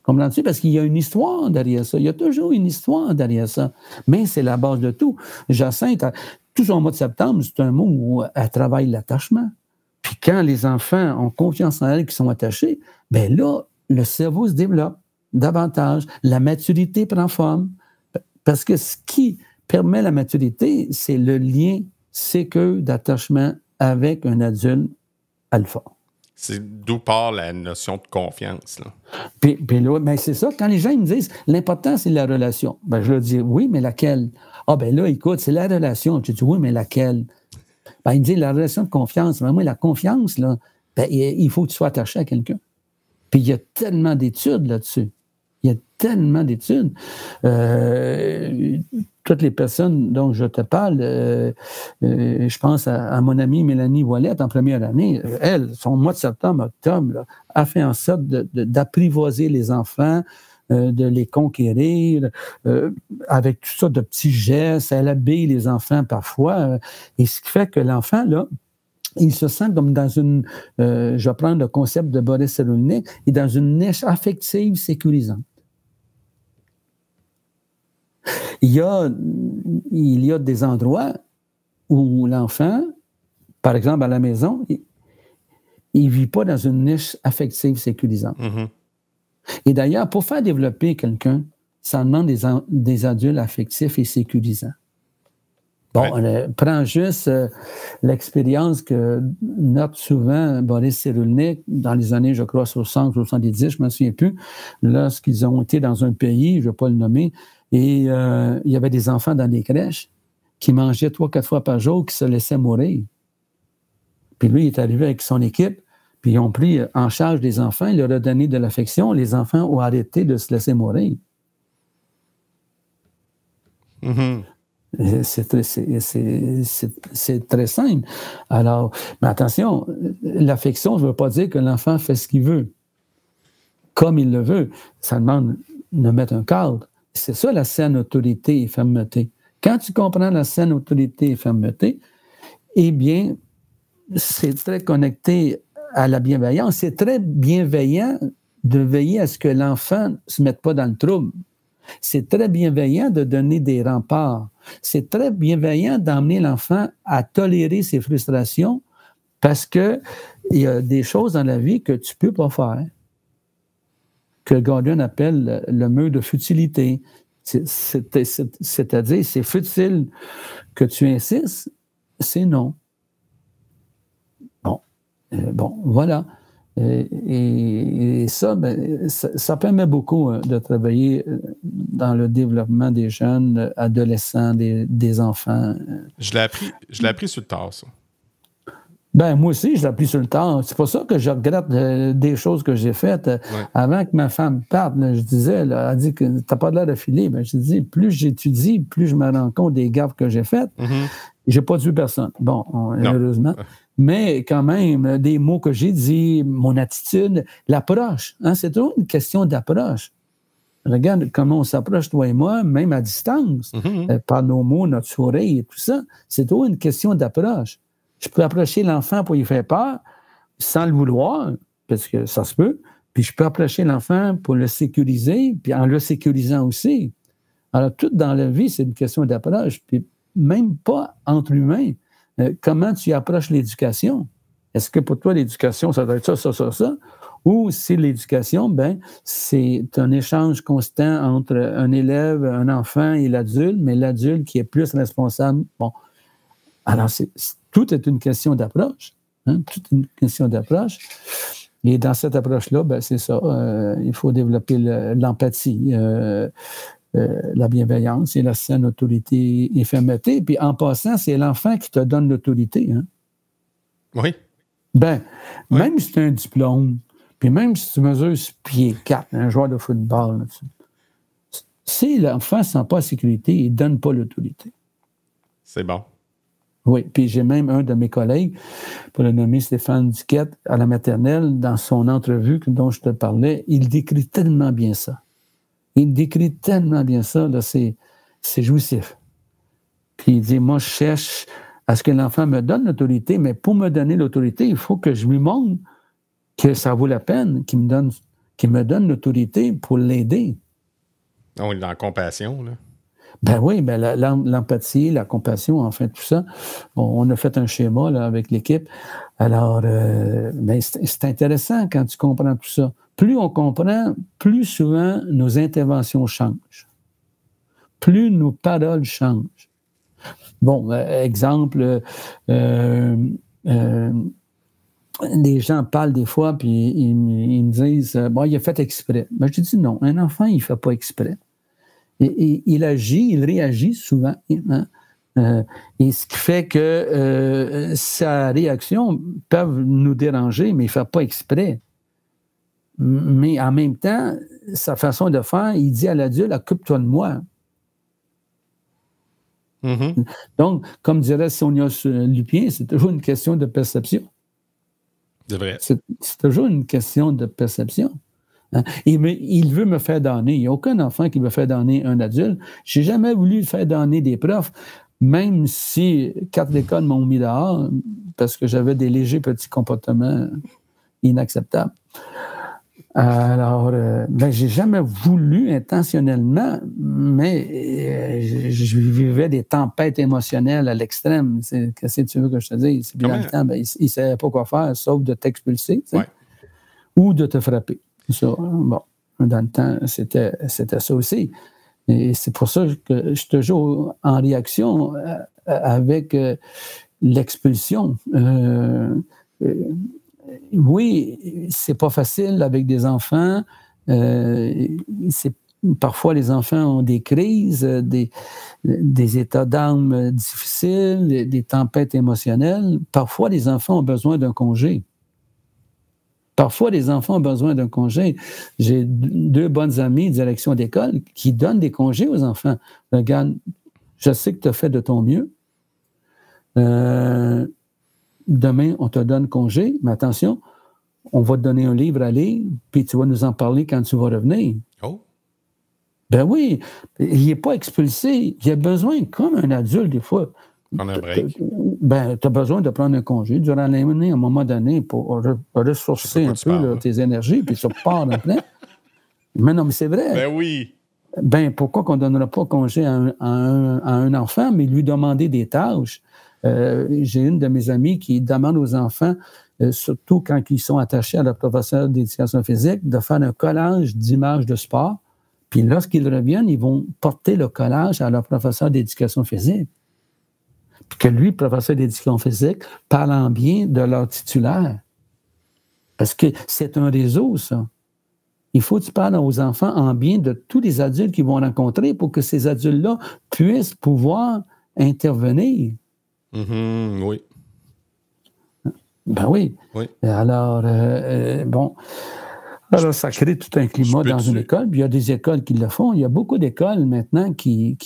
C: Comprends-tu? Parce qu'il y a une histoire derrière ça. Il y a toujours une histoire derrière ça. Mais c'est la base de tout. Jacinthe, tout son mois de septembre, c'est un mot où elle travaille l'attachement. Puis quand les enfants ont confiance en elles qui sont attachés, bien là, le cerveau se développe davantage. La maturité prend forme. Parce que ce qui permet la maturité, c'est le lien sécure d'attachement avec un adulte alpha.
B: C'est d'où part la notion de confiance. Là.
C: Puis là, ben c'est ça. Quand les gens me disent l'important, c'est la relation, ben je leur dis oui, mais laquelle? Ah, ben là, écoute, c'est la relation. Je dis oui, mais laquelle? Ben, il me dit la relation de confiance. Ben, moi, la confiance, là, ben, il faut que tu sois attaché à quelqu'un. Puis il y a tellement d'études là-dessus. Il y a tellement d'études. Toutes les personnes dont je te parle, je pense à mon amie Mélanie Ouellette en première année. Elle, son mois de septembre, octobre, là, a fait en sorte d'apprivoiser les enfants, de les conquérir, avec tout ça de petits gestes. Elle habille les enfants parfois. Et ce qui fait que l'enfant, là, il se sent comme dans une... je vais prendre le concept de Boris Cyrulnik, et dans une niche affective sécurisante. Il y a des endroits où l'enfant, par exemple à la maison, il ne vit pas dans une niche affective sécurisante. Mm-hmm. Et d'ailleurs, pour faire développer quelqu'un, ça demande des adultes affectifs et sécurisants. Bon, on prend juste l'expérience que note souvent Boris Cyrulnik dans les années, je crois, 60, 70, je ne me souviens plus, lorsqu'ils ont été dans un pays, je ne vais pas le nommer, et il y avait des enfants dans des crèches qui mangeaient 3-4 fois par jour, qui se laissaient mourir. Puis lui, il est arrivé avec son équipe, puis ils ont pris en charge les enfants, il leur a donné de l'affection. Les enfants ont arrêté de se laisser mourir.
B: Mm-hmm.
C: C'est très simple. Alors, mais attention, l'affection, je ne veux pas dire que l'enfant fait ce qu'il veut, comme il le veut. Ça demande de mettre un cadre. C'est ça la saine autorité et fermeté. Quand tu comprends la saine autorité et fermeté, eh bien, c'est très connecté à la bienveillance. C'est très bienveillant de veiller à ce que l'enfant ne se mette pas dans le trouble. C'est très bienveillant de donner des remparts. C'est très bienveillant d'emmener l'enfant à tolérer ses frustrations parce qu'il y a des choses dans la vie que tu ne peux pas faire, que Gordon appelle le mur de futilité. C'est-à-dire, c'est futile que tu insistes, c'est non. Bon, voilà. Et ça, ça permet beaucoup de travailler dans le développement des jeunes, adolescents, des enfants.
B: Je l'ai appris sur le tard, ça.
C: Moi aussi, je l'ai appris sur le tard. C'est pour ça que je regrette des choses que j'ai faites. Avant que ma femme parte, je disais, elle a dit que t'as pas l'air de filer. Je dis, plus j'étudie, plus je me rends compte des gaffes que j'ai faites. Mm-hmm. J'ai pas tué personne. Bon, heureusement. Mais quand même, des mots que j'ai dit, mon attitude, l'approche. C'est toujours une question d'approche. Regarde comment on s'approche, toi et moi, même à distance, par nos mots, notre sourire et tout ça. C'est toujours une question d'approche. Je peux approcher l'enfant pour lui faire peur sans le vouloir, parce que ça se peut. Puis je peux approcher l'enfant pour le sécuriser, puis en le sécurisant aussi. Alors, tout dans la vie, c'est une question d'approche. Puis même pas entre humains. Comment tu approches l'éducation? Est-ce que pour toi, l'éducation, ça doit être ça? Ou si l'éducation, c'est un échange constant entre un élève, un enfant et l'adulte, mais l'adulte qui est plus responsable. Bon. Alors, tout est une question d'approche. Tout est une question d'approche. Et dans cette approche-là, c'est ça. Il faut développer l'empathie, la bienveillance et la saine autorité et fermeté. Puis en passant, c'est l'enfant qui te donne l'autorité.
B: Oui.
C: Même si tu as un diplôme, puis même si tu mesures 6 pieds 4, un joueur de football, là, si l'enfant ne sent pas la sécurité, il ne donne pas l'autorité.
B: C'est bon.
C: Oui, puis j'ai même un de mes collègues, pour le nommer Stéphane Duquette, à la maternelle, dans son entrevue dont je te parlais, il décrit tellement bien ça. Il décrit tellement bien ça, là, c'est jouissif. Puis il dit, moi, je cherche à ce que l'enfant me donne l'autorité, mais pour me donner l'autorité, il faut que je lui montre que ça vaut la peine qu'il me donne l'autorité pour l'aider.
B: On est dans la compassion, là.
C: Oui, l'empathie, la compassion, enfin, tout ça. On a fait un schéma là, avec l'équipe. Alors, c'est intéressant quand tu comprends tout ça. Plus on comprend, plus souvent nos interventions changent. Plus nos paroles changent. Bon, exemple, les gens parlent des fois, puis ils me disent « il a fait exprès ». Je dis non, un enfant, il ne fait pas exprès. Et il réagit souvent. Et ce qui fait que sa réaction peut nous déranger, mais il ne fait pas exprès. Mais en même temps, sa façon de faire, il dit à l'adulte, occupe-toi de moi. Mm-hmm. Donc, comme dirait Sonia Lupien, c'est toujours une question de perception.
B: C'est vrai.
C: C'est toujours une question de perception. Il veut me faire donner. Il n'y a aucun enfant qui veut faire donner un adulte. Je n'ai jamais voulu faire donner des profs, même si 4 écoles m'ont mis dehors parce que j'avais des légers petits comportements inacceptables. Alors, j'ai jamais voulu intentionnellement, mais je vivais des tempêtes émotionnelles à l'extrême. Qu'est-ce que tu veux que je te dise? Puis dans le temps, il ne savait pas quoi faire, sauf de t'expulser ou de te frapper. Ça, bon, dans le temps, c'était ça aussi. Et c'est pour ça que je suis toujours en réaction avec l'expulsion. Oui, c'est pas facile avec des enfants. parfois, les enfants ont des crises, des états d'âme difficiles, des tempêtes émotionnelles. Parfois, les enfants ont besoin d'un congé. J'ai 2 bonnes amies, direction d'école, qui donnent des congés aux enfants. Regarde, je sais que tu as fait de ton mieux. Demain, on te donne congé, mais attention, on va te donner un livre à lire, puis tu vas nous en parler quand tu vas revenir.
B: Oh!
C: Ben oui, il n'est pas expulsé. Il a besoin, comme un adulte, des fois.
B: Prendre un break.
C: Ben, tu as besoin de prendre un congé durant l'année, à un moment donné, pour ressourcer un peu tes énergies, puis tu repars en plein. Mais non, mais c'est vrai.
B: Ben oui!
C: Ben, pourquoi qu'on ne donnera pas congé à un enfant, mais lui demander des tâches? J'ai une de mes amies qui demande aux enfants, surtout quand ils sont attachés à leur professeur d'éducation physique, de faire un collage d'images de sport. Puis lorsqu'ils reviennent, ils vont porter le collage à leur professeur d'éducation physique. Puis que lui, professeur d'éducation physique, parle en bien de leur titulaire. Parce que c'est un réseau, ça. Il faut que tu parles aux enfants en bien de tous les adultes qu'ils vont rencontrer pour que ces adultes-là puissent pouvoir intervenir.
B: Mm-hmm, oui.
C: Ben oui. Alors, bon. Alors, ça crée tout un climat dans une école. Puis il y a des écoles qui le font. Il y a beaucoup d'écoles maintenant qui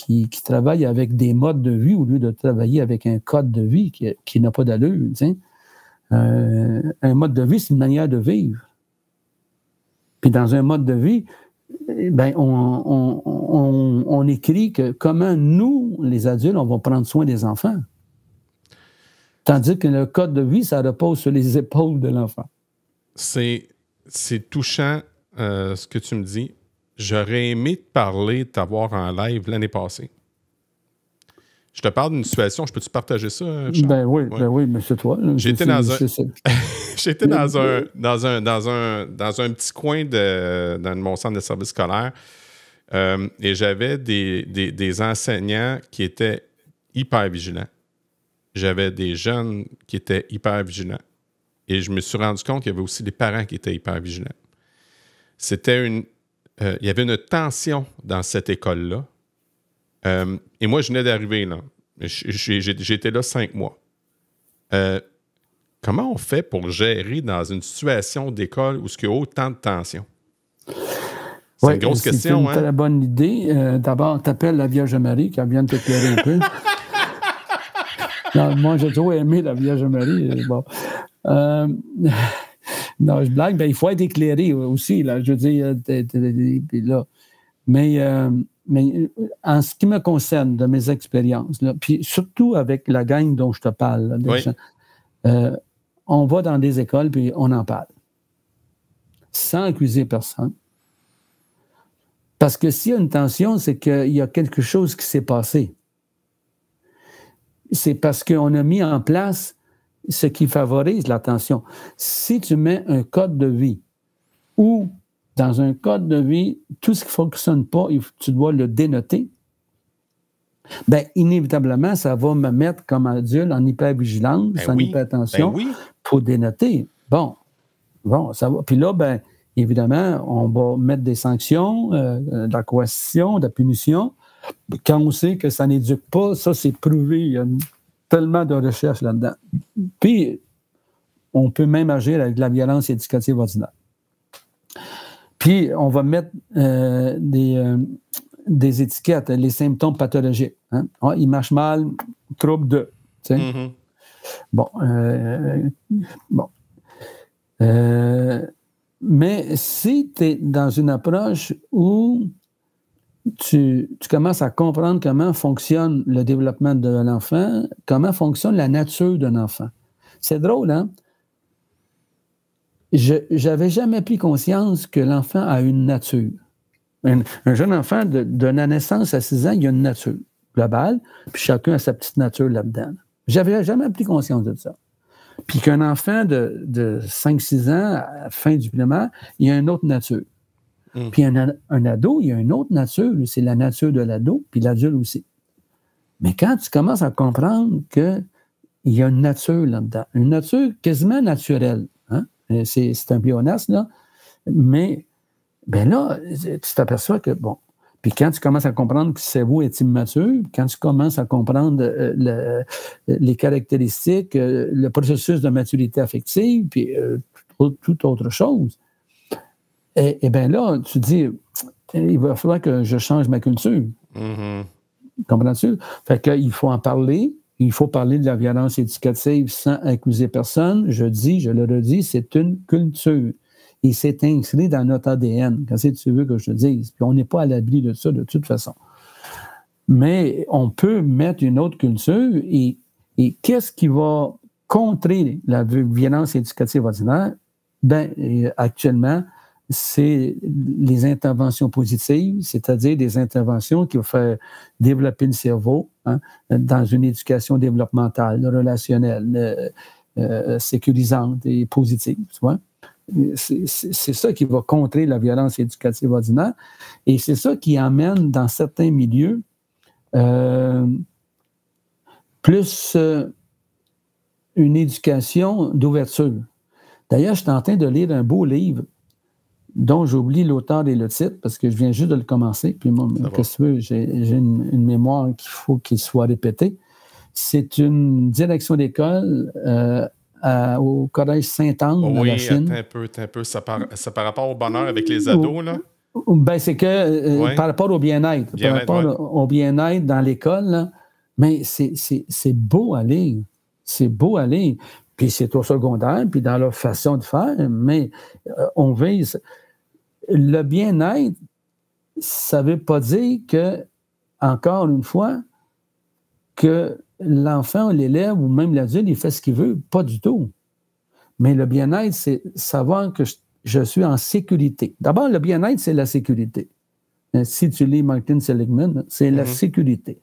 C: travaillent avec des modes de vie au lieu de travailler avec un code de vie qui n'a pas d'allure. Un mode de vie, c'est une manière de vivre. Puis dans un mode de vie, ben, on écrit que comment nous, les adultes, on va prendre soin des enfants. Tandis que le code de vie, ça repose sur les épaules de l'enfant.
B: C'est touchant ce que tu me dis. J'aurais aimé te parler, t'avoir en live l'année passée. Je te parle d'une situation, je peux-tu partager ça, Charles?
C: Ben oui, mais c'est toi.
B: J'étais dans un petit coin dans mon centre de service scolaire et j'avais des enseignants qui étaient hyper vigilants. J'avais des jeunes qui étaient hyper vigilants. Et je me suis rendu compte qu'il y avait aussi des parents qui étaient hyper vigilants. Il y avait une tension dans cette école-là. Et moi, je venais d'arriver là. J'étais là 5 mois. Comment on fait pour gérer dans une situation d'école où il y a autant de tension? C'est une grosse question.
C: C'est une très bonne idée. D'abord, t'appelles la Vierge Marie qui vient de t'éclairer un peu. Non, moi, j'ai toujours aimé la Vierge Marie. Bon. Non, je blague. Ben, il faut être éclairé aussi. Là, je veux dire, là. Mais en ce qui me concerne, de mes expériences, là, puis surtout avec la gang dont je te parle, là, on va dans des écoles puis on en parle. Sans accuser personne. Parce que s'il y a une tension, c'est qu'il y a quelque chose qui s'est passé. C'est parce qu'on a mis en place ce qui favorise la tension. Si tu mets un code de vie ou dans un code de vie, tout ce qui ne fonctionne pas, tu dois le dénoter, bien, inévitablement, ça va me mettre comme adulte en hypervigilance, hypertension, pour dénoter. Bon, ça va. Puis là, bien, évidemment, on va mettre des sanctions, de la coercition, de la punition. Quand on sait que ça n'éduque pas, ça, c'est prouvé. Il y a tellement de recherches là-dedans. Puis, on peut même agir avec de la violence éducative ordinaire. Puis, on va mettre des étiquettes, les symptômes pathologiques. Hein? Ah, il marche mal, trouble de. Mm-hmm. Mais si tu es dans une approche où tu commences à comprendre comment fonctionne le développement de l'enfant, comment fonctionne la nature d'un enfant. C'est drôle, hein? Je n'avais jamais pris conscience que l'enfant a une nature. Un jeune enfant, de la naissance à 6 ans, il y a une nature globale, puis chacun a sa petite nature là-dedans. J'avais jamais pris conscience de ça. Puis qu'un enfant de 5-6 ans, à la fin du primaire, il y a une autre nature. Puis un ado, il y a une autre nature. C'est la nature de l'ado, puis l'adulte aussi. Mais quand tu commences à comprendre qu'il y a une nature là-dedans, une nature quasiment naturelle, hein? C'est un pléonasme, là, mais ben là, tu t'aperçois que, bon, Puis quand tu commences à comprendre que le cerveau est immature, quand tu commences à comprendre les caractéristiques, le processus de maturité affective, puis toute autre chose, et bien là, tu dis, il va falloir que je change ma culture.
B: Mm-hmm.
C: Comprends-tu? Fait qu'il faut en parler. Il faut parler de la violence éducative sans accuser personne. Je le redis, c'est une culture. Et c'est inscrit dans notre ADN. Quand c'est que tu veux que je te dise. Puis on n'est pas à l'abri de ça de toute façon. Mais on peut mettre une autre culture et qu'est-ce qui va contrer la violence éducative ordinaire? Ben, actuellement, c'est les interventions positives, c'est-à-dire des interventions qui vont faire développer le cerveau dans une éducation développementale, relationnelle, sécurisante et positive, tu vois. C'est ça qui va contrer la violence éducative ordinaire et c'est ça qui amène dans certains milieux plus une éducation d'ouverture. D'ailleurs, je suis en train de lire un beau livre dont j'oublie l'auteur et le titre parce que je viens juste de le commencer. Puis moi, qu'est-ce que tu veux, j'ai une mémoire qu'il faut qu'il soit répété. C'est une direction d'école au Collège Sainte-Anne de la Chine.
B: Oui, attends un peu. Ça par rapport au bonheur avec les ados, là?
C: Ben, c'est que par rapport au bien-être. Par rapport au bien-être dans l'école, là, mais c'est beau à lire. C'est beau à lire. Puis c'est au secondaire, puis dans leur façon de faire, mais on vise. Le bien-être, ça ne veut pas dire que, encore une fois, que l'enfant, l'élève ou même l'adulte, il fait ce qu'il veut. Pas du tout. Mais le bien-être, c'est savoir que je suis en sécurité. D'abord, le bien-être, c'est la sécurité. Si tu lis Martin Seligman, c'est la sécurité.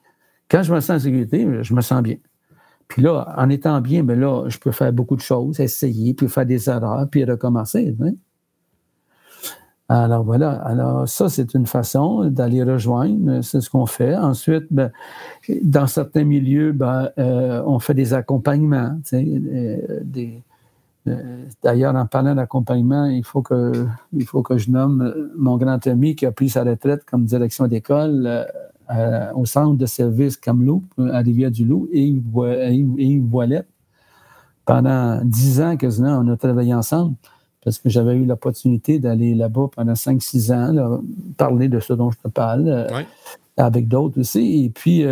C: Quand je me sens en sécurité, je me sens bien. Puis là, en étant bien, ben là, je peux faire beaucoup de choses, essayer, puis faire des erreurs, puis recommencer. Hein? Alors voilà. Alors ça, c'est une façon d'aller rejoindre. C'est ce qu'on fait. Ensuite, ben, dans certains milieux, ben, on fait des accompagnements. D'ailleurs, en parlant d'accompagnement, il faut que je nomme mon grand ami qui a pris sa retraite comme direction d'école au centre de service Kamloops, à Rivière-du-Loup, et Yves Voilette. Pendant 10 ans, quasiment, on a travaillé ensemble, parce que j'avais eu l'opportunité d'aller là-bas pendant 5-6 ans, là, parler de ce dont je te parle, avec d'autres aussi. Et puis,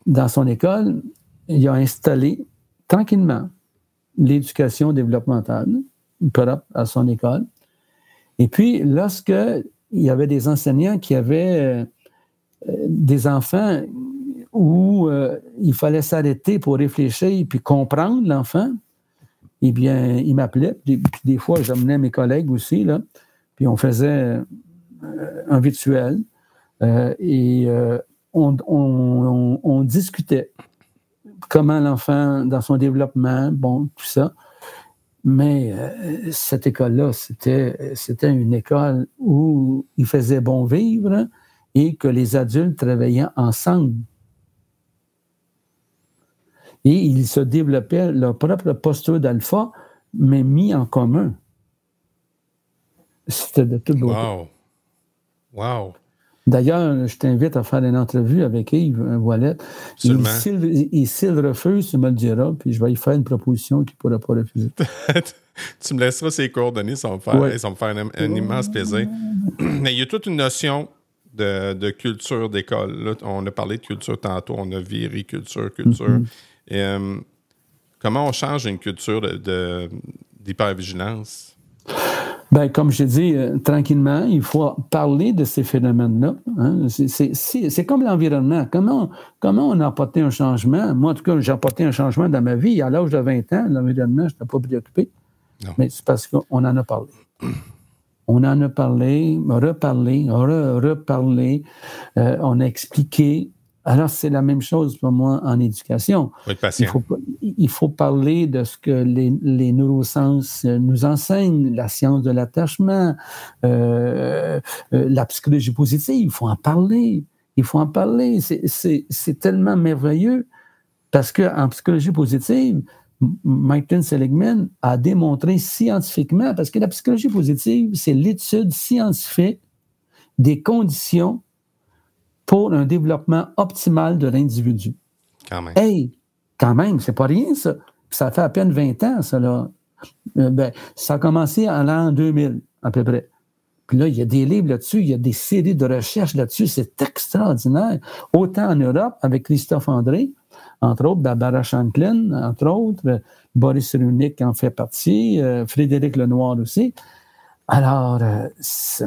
C: dans son école, il a installé tranquillement l'éducation développementale propre à son école. Et puis, lorsqu'il y avait des enseignants qui avaient des enfants où il fallait s'arrêter pour réfléchir puis comprendre l'enfant, eh bien, il m'appelait. Puis des fois, j'amenais mes collègues aussi, là, puis on faisait un virtuel et on discutait comment l'enfant, dans son développement, bon, tout ça. Mais cette école-là, c'était une école où il faisait bon vivre et que les adultes travaillaient ensemble. Et ils se développaient leur propre posture d'alpha, mais mis en commun. C'était de toute beauté.
B: Wow!
C: D'ailleurs, je t'invite à faire une entrevue avec Yves Voilette. Et s'il refuse, tu me le diras, puis je vais lui faire une proposition qu'il ne pourra pas refuser.
B: Tu me laisseras ses coordonnées, ça va me faire un immense plaisir. Mais il y a toute une notion de culture d'école. Là, on a parlé de culture tantôt, on a viré culture. Et, comment on change une culture d'hypervigilance?
C: Bien, comme je dis, tranquillement, il faut parler de ces phénomènes-là. Hein. C'est comme l'environnement. Comment on a apporté un changement? Moi, en tout cas, j'ai apporté un changement dans ma vie. À l'âge de 20 ans, l'environnement, je n'étais pas préoccupé. Non. Mais c'est parce qu'on en a parlé. On en a parlé, reparlé. On a expliqué. Alors, c'est la même chose pour moi en éducation. Il faut parler de ce que les neurosciences nous enseignent, la science de l'attachement, la psychologie positive. Il faut en parler. C'est tellement merveilleux parce qu'en psychologie positive, Martin Seligman a démontré scientifiquement, parce que la psychologie positive, c'est l'étude scientifique des conditions pour un développement optimal de l'individu.
B: Quand même.
C: Hey, quand même, c'est pas rien, ça. Puis ça fait à peine 20 ans, ça, là. Ça a commencé en l'an 2000, à peu près. Puis là, il y a des livres là-dessus, il y a des séries de recherches là-dessus, c'est extraordinaire. Autant en Europe, avec Christophe André, entre autres, Barbara Shanklin, entre autres, Boris Cyrulnik en fait partie, Frédéric Lenoir aussi. Alors,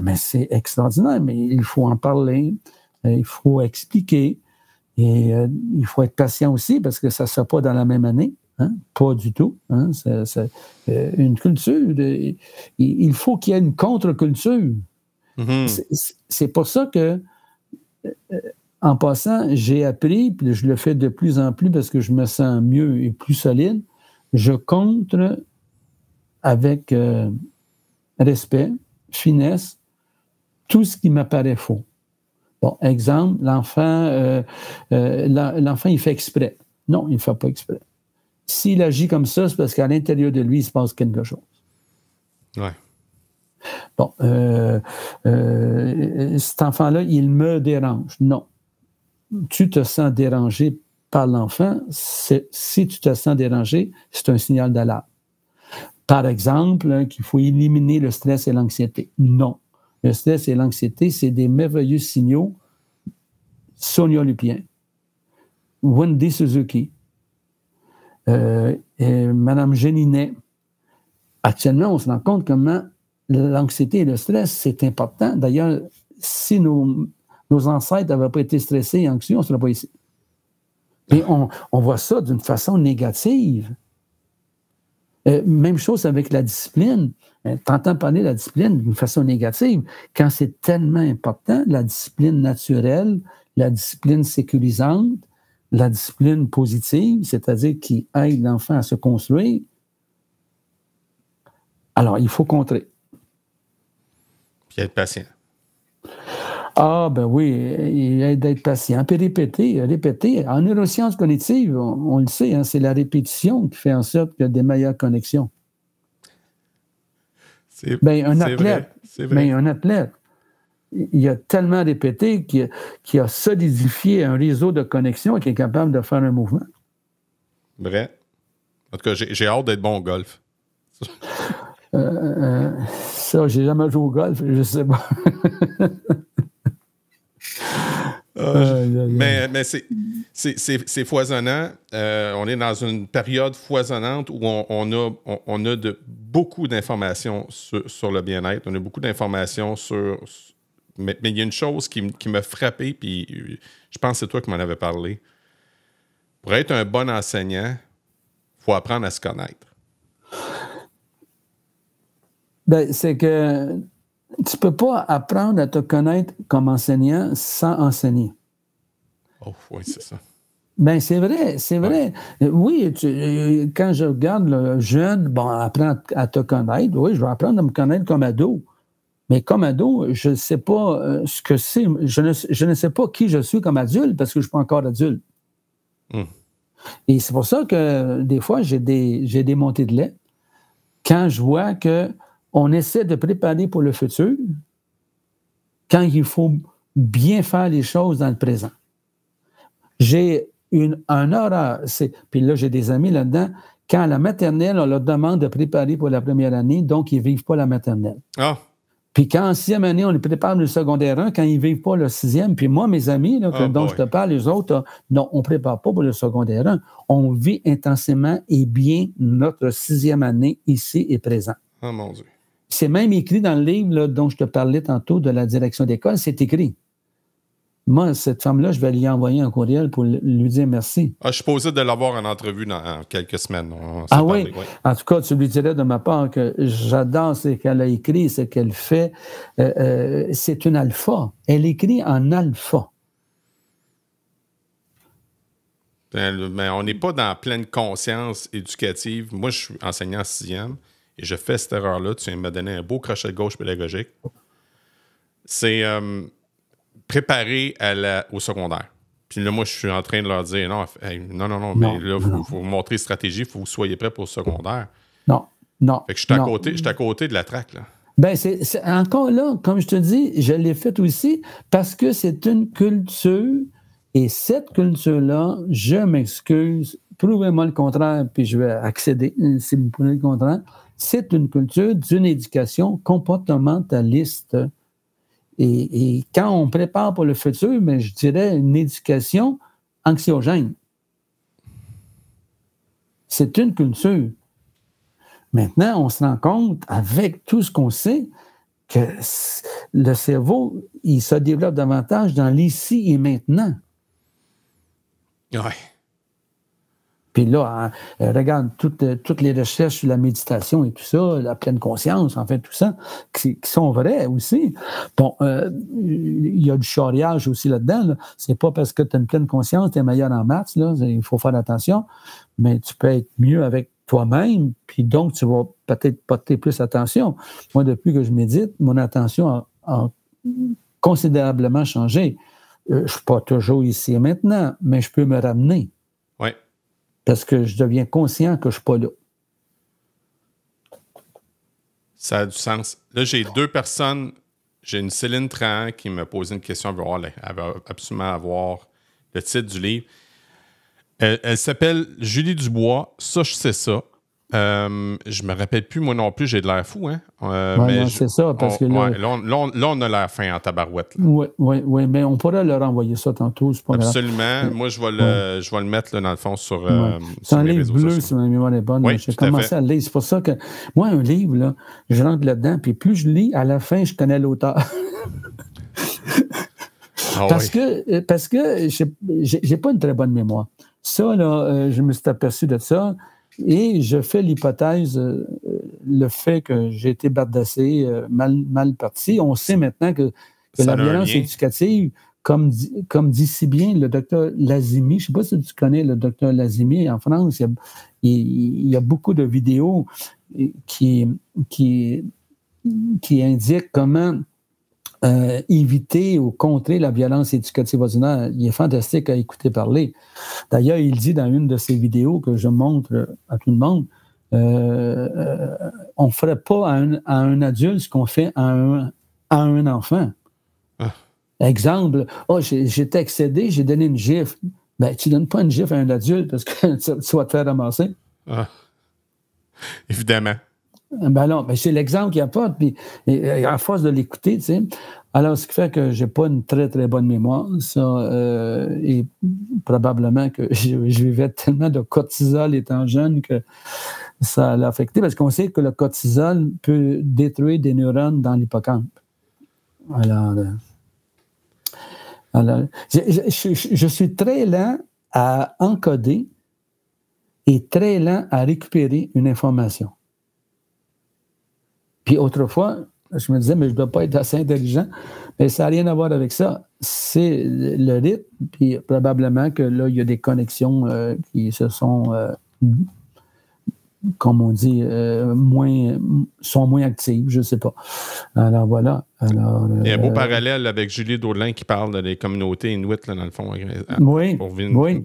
C: mais c'est extraordinaire, mais il faut en parler, il faut expliquer, et il faut être patient aussi, parce que ça ne se fait pas dans la même année. Hein? Pas du tout. Hein? C'est une culture. Il faut qu'il y ait une contre-culture. Mm-hmm. C'est pour ça que, en passant, j'ai appris, puis je le fais de plus en plus parce que je me sens mieux et plus solide, je contre avec respect, finesse, tout ce qui m'apparaît faux. Bon, exemple, l'enfant, il fait exprès. Non, il ne fait pas exprès. S'il agit comme ça, c'est parce qu'à l'intérieur de lui, il se passe quelque chose.
B: Ouais.
C: Bon, cet enfant-là, il me dérange. Non. Tu te sens dérangé par l'enfant. Si tu te sens dérangé, c'est un signal d'alarme. Par exemple, qu'il faut éliminer le stress et l'anxiété. Non. Le stress et l'anxiété, c'est des merveilleux signaux. Sonia Lupien, Wendy Suzuki, et Mme Gélinet. Actuellement, on se rend compte comment l'anxiété et le stress, c'est important. D'ailleurs, si nos ancêtres n'avaient pas été stressés et anxieux, on ne serait pas ici. Et on voit ça d'une façon négative. Même chose avec la discipline. T'entends parler de la discipline d'une façon négative. Quand c'est tellement important, la discipline naturelle, la discipline sécurisante, la discipline positive, c'est-à-dire qui aide l'enfant à se construire, alors il faut contrer.
B: Puis être patient.
C: Ah, ben oui, il aide d'être patient. Puis répéter. En neurosciences cognitives, on le sait, hein, c'est la répétition qui fait en sorte qu'il y a des meilleures connexions. Un athlète, il a tellement répété qu'il a solidifié un réseau de connexions et qu'il est capable de faire un mouvement.
B: Vrai. En tout cas, j'ai hâte d'être bon au golf.
C: Ça, j'ai jamais joué au golf, je sais pas.
B: Mais c'est foisonnant. On est dans une période foisonnante où on a beaucoup d'informations sur le bien-être. On a beaucoup d'informations sur... Mais il y a une chose qui m'a frappé, puis je pense que c'est toi qui m'en avais parlé. Pour être un bon enseignant, il faut apprendre à se connaître.
C: Ben, c'est que tu ne peux pas apprendre à te connaître comme enseignant sans enseigner.
B: Oh, oui, c'est ça.
C: Ben, c'est vrai. Ouais. Oui, quand je regarde le jeune, apprends à te connaître. Oui, je vais apprendre à me connaître comme ado. Mais comme ado, je ne sais pas ce que c'est. Je ne sais pas qui je suis comme adulte parce que je ne suis pas encore adulte. Et c'est pour ça que des fois, j'ai des montées de lait. Quand je vois qu'on essaie de préparer pour le futur, quand il faut bien faire les choses dans le présent. J'ai un horreur. Puis là, j'ai des amis là-dedans. Quand à la maternelle, on leur demande de préparer pour la première année, donc ils ne vivent pas la maternelle.
B: Ah!
C: Puis quand en 6e année, on les prépare le secondaire 1, quand ils ne vivent pas le 6e, puis moi, mes amis là, dont je te parle, les autres, non, on ne prépare pas pour le secondaire 1. On vit intensément et bien notre 6e année ici et présent.
B: Oh mon Dieu.
C: C'est même écrit dans le livre là, dont je te parlais tantôt de la direction d'école, c'est écrit. Moi, cette femme-là, je vais lui envoyer un courriel pour lui dire merci.
B: Ah, je suis posé de l'avoir en entrevue dans quelques semaines.
C: Oui? En tout cas, tu lui dirais de ma part que j'adore ce qu'elle a écrit, ce qu'elle fait. C'est une alpha. Elle écrit en alpha.
B: Mais on n'est pas dans pleine conscience éducative. Moi, je suis enseignant en 6e et je fais cette erreur-là. Tu viens de me donner un beau crochet de gauche pédagogique. C'est... préparer au secondaire. Puis là, moi, je suis en train de leur dire non, mais là, il faut vous montrer stratégie, il faut que vous soyez prêts pour le secondaire.
C: Non.
B: Fait que je suis à côté de la traque, là.
C: Ben, c'est encore là, comme je te dis, je l'ai fait aussi parce que c'est une culture et cette culture-là, je m'excuse, prouvez-moi le contraire, puis je vais accéder, si vous prouvez le contraire, c'est une culture d'une éducation comportementaliste. Et quand on prépare pour le futur, ben, je dirais une éducation anxiogène. C'est une culture. Maintenant, on se rend compte, avec tout ce qu'on sait, que le cerveau, il se développe davantage dans l'ici et maintenant.
B: Ouais.
C: Puis là, regarde toutes les recherches sur la méditation et tout ça, la pleine conscience, en fait, tout ça, qui sont vraies aussi. Bon, il y a du charriage aussi là-dedans. Là. C'est pas parce que tu as une pleine conscience, tu es meilleur en maths, là, il faut faire attention, mais tu peux être mieux avec toi-même, puis donc tu vas peut-être porter plus attention. Moi, depuis que je médite, mon attention a considérablement changé. Je ne suis pas toujours ici et maintenant, mais je peux me ramener.
B: Oui.
C: Parce que je deviens conscient que je ne suis pas là.
B: Ça a du sens. Là, j'ai 2 personnes. J'ai une Céline Trahan qui me posait une question. Elle veut absolument avoir le titre du livre. Elle s'appelle Julie Dubois. Ça, je sais ça. Je me rappelle plus, moi non plus, j'ai de l'air fou, hein?
C: Mais c'est ça, parce que là...
B: Là, on a l'air fin en tabarouette.
C: Oui, mais on pourrait leur envoyer ça tantôt, c'est pas
B: absolument.
C: grave.
B: Moi, je vais le mettre, là, dans le fond, sur
C: c'est un
B: les
C: livre
B: réseaux
C: bleu,
B: sociaux.
C: si ma mémoire est bonne.
B: Oui,
C: j'ai commencé à le lire. C'est pour ça que, moi, un livre, là, je rentre là-dedans, puis plus je lis, à la fin, je connais l'auteur. Parce que j'ai pas une très bonne mémoire. Ça, là, je me suis aperçu de ça. Et je fais l'hypothèse, le fait que j'ai été bardassé, mal parti. On sait maintenant que la violence éducative, comme dit si bien le docteur Lazimi, je ne sais pas si tu connais le docteur Lazimi, en France, il y a beaucoup de vidéos qui indiquent comment éviter ou contrer la violence éducative ordinaire. Il est fantastique à écouter parler. D'ailleurs, il dit dans une de ses vidéos que je montre à tout le monde, on ne ferait pas à un adulte ce qu'on fait à un enfant. Exemple, j'étais excédé, j'ai donné une gifle. Ben, tu ne donnes pas une gifle à un adulte parce que tu vas te faire ramasser.
B: Évidemment.
C: Ben non, ben c'est l'exemple qu'il apporte, puis à force de l'écouter, tu sais. Alors, ce qui fait que j'ai pas une très, très bonne mémoire, ça, et probablement que je vivais tellement de cortisol étant jeune que ça l'a affecté, parce qu'on sait que le cortisol peut détruire des neurones dans l'hippocampe. Alors je suis très lent à encoder et très lent à récupérer une information. Puis autrefois, je me disais, mais je ne dois pas être assez intelligent. Mais ça n'a rien à voir avec ça. C'est le rythme, puis probablement que là, il y a des connexions qui se sont, comme on dit, sont moins actives, je ne sais pas. Alors voilà.
B: Il y a un beau parallèle avec Julie Daudelin qui parle des communautés inuites, là, dans le fond, pour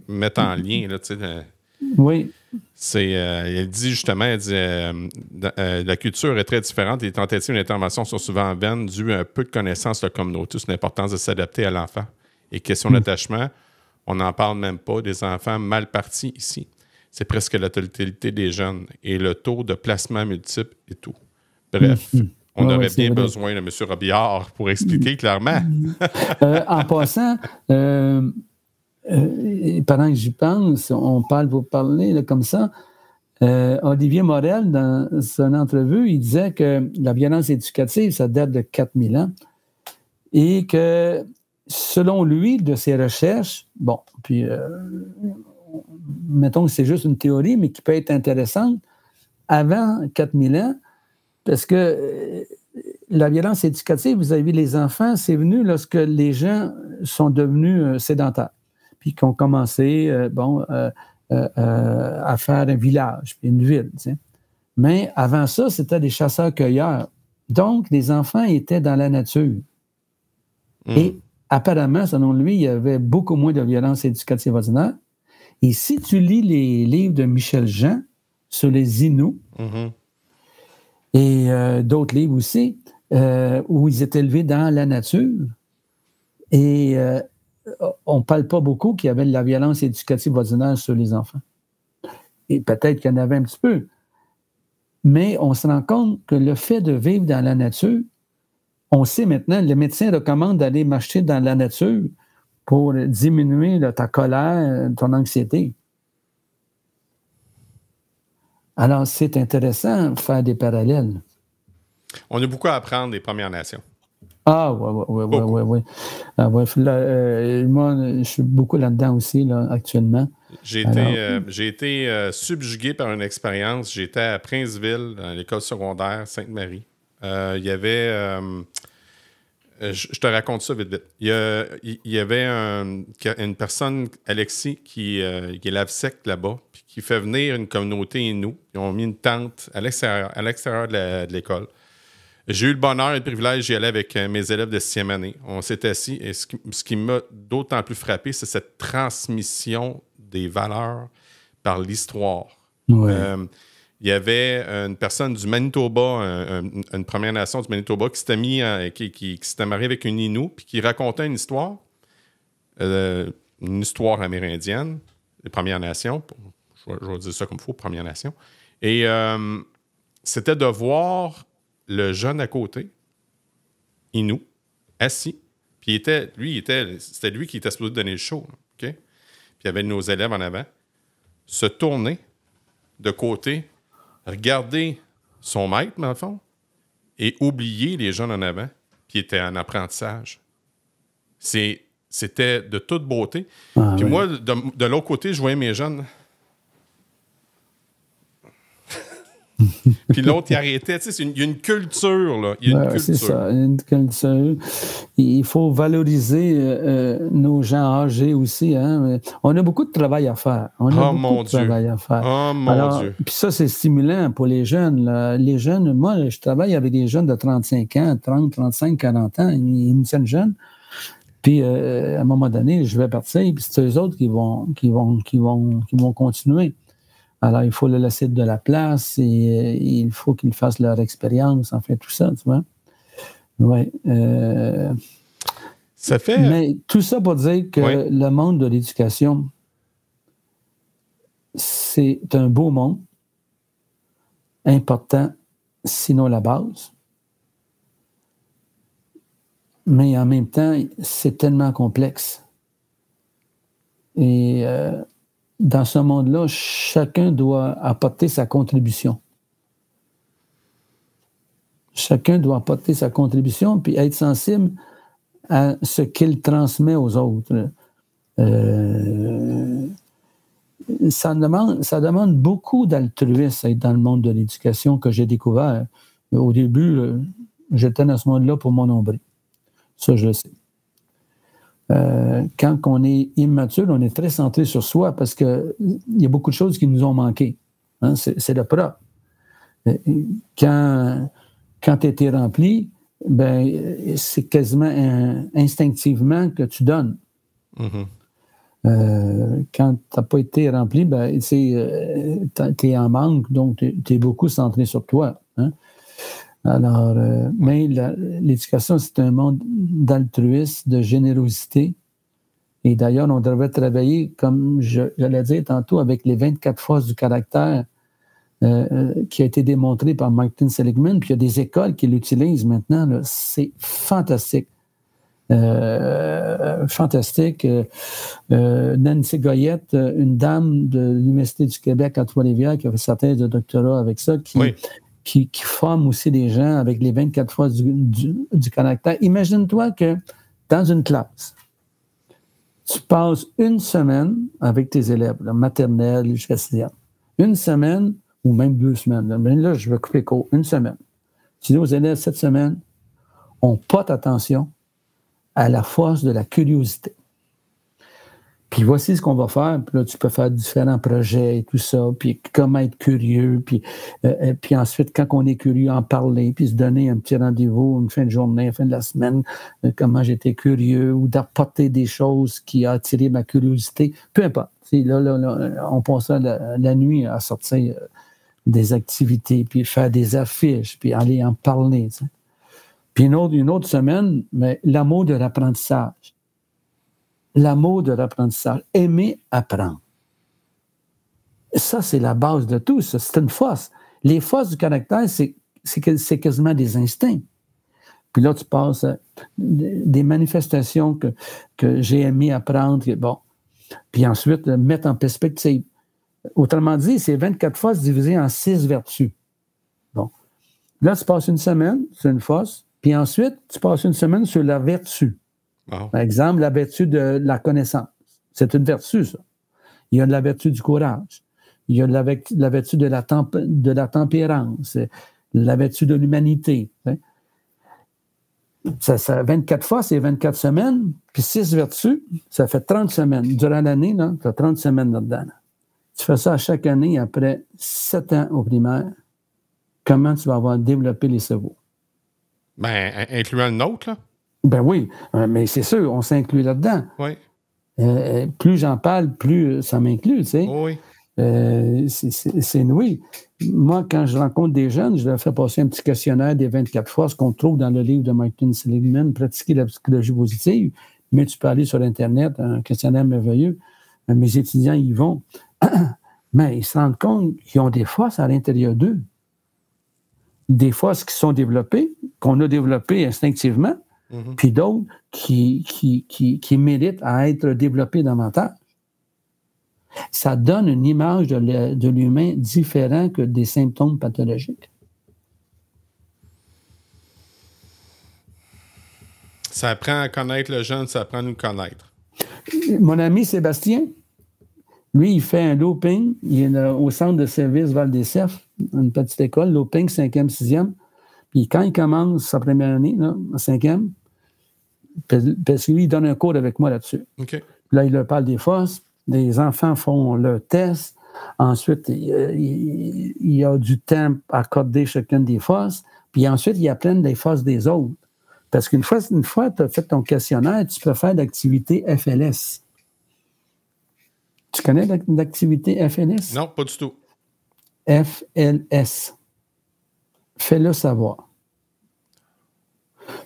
B: mettre en lien. Là, tu sais,
C: oui.
B: Elle dit justement, la culture est très différente et les tentatives d'intervention sont souvent en vaine dû à un peu de connaissances de la communauté sur l'importance de s'adapter à l'enfant. Et question d'attachement, on n'en parle même pas, des enfants mal partis ici. C'est presque la totalité des jeunes et le taux de placement multiple et tout. Bref, on aurait bien besoin de M. Robillard pour expliquer clairement.
C: En passant... pendant que j'y pense, vous parlez là, comme ça. Olivier Morel, dans son entrevue, il disait que la violence éducative, ça date de 4000 ans et que, selon lui, de ses recherches, puis mettons que c'est juste une théorie, mais qui peut être intéressante, avant 4000 ans, parce que la violence éducative vis-à-vis des enfants, c'est venu lorsque les gens sont devenus sédentaires. Puis qui ont commencé à faire un village, puis une ville. Tu sais. Mais avant ça, c'était des chasseurs-cueilleurs. Donc, les enfants étaient dans la nature. Et apparemment, selon lui, il y avait beaucoup moins de violence éducative ordinaire. Et si tu lis les livres de Michel Jean sur les Inuits, Et d'autres livres aussi, où ils étaient élevés dans la nature. Et on ne parle pas beaucoup qu'il y avait de la violence éducative ordinaire sur les enfants. Et peut-être qu'il y en avait un petit peu. Mais on se rend compte que le fait de vivre dans la nature, on sait maintenant, les médecins recommandent d'aller marcher dans la nature pour diminuer ta colère, ton anxiété. Alors, c'est intéressant de faire des parallèles.
B: On a beaucoup à apprendre des Premières Nations.
C: Ah, oui. Moi, je suis beaucoup là-dedans aussi, là, actuellement.
B: J'ai été subjugué par une expérience. J'étais à Princeville, à l'école secondaire Sainte-Marie. Il y avait... je te raconte ça vite. Il y avait une personne, Alexis, qui est lave-sec là-bas, puis qui fait venir une communauté Innu. Ils ont mis une tente à l'extérieur de l'école. J'ai eu le bonheur et le privilège d'y aller avec mes élèves de 6e année. On s'est assis et ce qui m'a d'autant plus frappé, c'est cette transmission des valeurs par l'histoire.
C: Ouais.
B: Il y avait une personne du Manitoba, une Première Nation du Manitoba qui s'était mariée avec une Innu puis qui racontait une histoire amérindienne, les Premières Nations, je vais dire ça comme il faut, Premières Nations. Et c'était de voir le jeune à côté, Innu, assis, puis c'était lui qui était supposé donner le show. Okay? Puis il y avait nos élèves en avant, se tourner de côté, regarder son maître, dans le fond, et oublier les jeunes en avant, qui étaient en apprentissage. C'était de toute beauté. Puis moi, de l'autre côté, je voyais mes jeunes. Puis l'autre, il arrêtait. Tu sais, il y a une culture, là. Il y a une culture.
C: C'est ça, une culture. Il faut valoriser nos gens âgés aussi. Hein? On a beaucoup de travail à faire.
B: Oh mon Dieu.
C: Puis ça, c'est stimulant pour les jeunes. Là. Les jeunes, moi, je travaille avec des jeunes de 35 ans, 30, 35, 40 ans. Ils me tiennent jeunes. Puis, à un moment donné, je vais partir, puis c'est eux autres qui vont continuer. Alors, il faut leur laisser de la place et il faut qu'ils fassent leur expérience, en fait, tout ça, tu vois. Oui.
B: Ça fait...
C: Mais tout ça pour dire que le monde de l'éducation, c'est un beau monde, important, sinon la base. Mais en même temps, c'est tellement complexe. Et... dans ce monde-là, chacun doit apporter sa contribution. Chacun doit apporter sa contribution puis être sensible à ce qu'il transmet aux autres. Ça demande beaucoup d'altruisme à être dans le monde de l'éducation que j'ai découvert. Au début, j'étais dans ce monde-là pour mon nombril. Ça, je le sais. Quand on est immature, on est très centré sur soi parce qu'il y a beaucoup de choses qui nous ont manqué. Hein? C'est le propre. Quand tu étais rempli, ben, c'est quasiment instinctivement que tu donnes.
B: Mm-hmm.
C: Quand tu n'as pas été rempli, ben, tu es en manque, donc tu es beaucoup centré sur toi. Hein? Alors, mais l'éducation, c'est un monde d'altruisme, de générosité. Et d'ailleurs, on devrait travailler, comme j'allais dire tantôt, avec les 24 forces du caractère qui a été démontré par Martin Seligman. Puis il y a des écoles qui l'utilisent maintenant. Là. C'est fantastique. Fantastique. Nancy Goyette, une dame de l'Université du Québec à Trois-Rivières, qui a fait sa thèse de doctorat avec ça, qui forme aussi des gens avec les 24 forces du caractère. Imagine-toi que dans une classe, tu passes une semaine avec tes élèves, la maternelle jusqu'à 6e. Une semaine ou même 2 semaines. Mais là, je vais couper court. Une semaine. Tu dis aux élèves, cette semaine, on porte attention à la force de la curiosité. Puis voici ce qu'on va faire. Puis là, tu peux faire différents projets et tout ça. Puis comment être curieux. Puis ensuite, quand on est curieux, en parler. Puis se donner un petit rendez-vous, une fin de journée, une fin de la semaine. Comment j'étais curieux ou d'apporter des choses qui ont attiré ma curiosité. Peu importe. Là, on passera la nuit à sortir des activités, puis faire des affiches, puis aller en parler. Tu sais. Puis une autre semaine, mais l'amour de l'apprentissage. L'amour de l'apprentissage. Aimer apprendre. Ça, c'est la base de tout. Ça. C'est une force. Les forces du caractère, c'est quasiment des instincts. Puis là, tu passes des manifestations que j'ai aimé apprendre. Bon. Puis ensuite, mettre en perspective. Autrement dit, c'est 24 forces divisées en 6 vertus. Bon. Là, tu passes une semaine sur une force, puis ensuite, tu passes une semaine sur la vertu.
B: Wow.
C: Par exemple, la vertu de la connaissance. C'est une vertu, ça. Il y a de la vertu du courage. Il y a de la vertu de la tempérance. La vertu de l'humanité. Hein? Ça 24 fois, c'est 24 semaines, puis 6 vertus, ça fait 30 semaines. Durant l'année, tu as 30 semaines là-dedans. Là. Tu fais ça à chaque année après 7 ans au primaire. Comment tu vas avoir développé les cerveaux?
B: Ben, incluant le nôtre, là?
C: Ben oui, mais c'est sûr, on s'inclut là-dedans.
B: Oui.
C: Plus j'en parle, plus ça m'inclut, tu sais.
B: Oui.
C: C'est oui. Moi, quand je rencontre des jeunes, je leur fais passer un petit questionnaire des 24 forces qu'on trouve dans le livre de Martin Seligman, Pratiquer la psychologie positive. Mais tu peux aller sur Internet, un questionnaire merveilleux. Mes étudiants y vont. Mais ils se rendent compte qu'ils ont des forces à l'intérieur d'eux. Des forces qui sont développées, qu'on a développées instinctivement, puis d'autres qui méritent à être développées davantage. Ça donne une image de l'humain différent que des symptômes pathologiques.
B: Ça apprend à connaître le jeune, ça apprend à nous connaître.
C: Mon ami Sébastien, lui, il fait un looping. Il est au centre de service Val-des-Cerfs, une petite école, looping 5e, 6e. Puis quand il commence sa première année, là, en 5e, parce que lui, il donne un cours avec moi là-dessus.
B: Okay.
C: Là, il leur parle des forces. Les enfants font leur test. Ensuite, il y a du temps à accorder chacune des forces. Puis ensuite, ils apprennent les forces des autres. Parce qu'une fois tu as fait ton questionnaire, tu peux faire d'activité FLS. Tu connais l'activité FLS?
B: Non, pas du tout.
C: FLS. Fais-le savoir.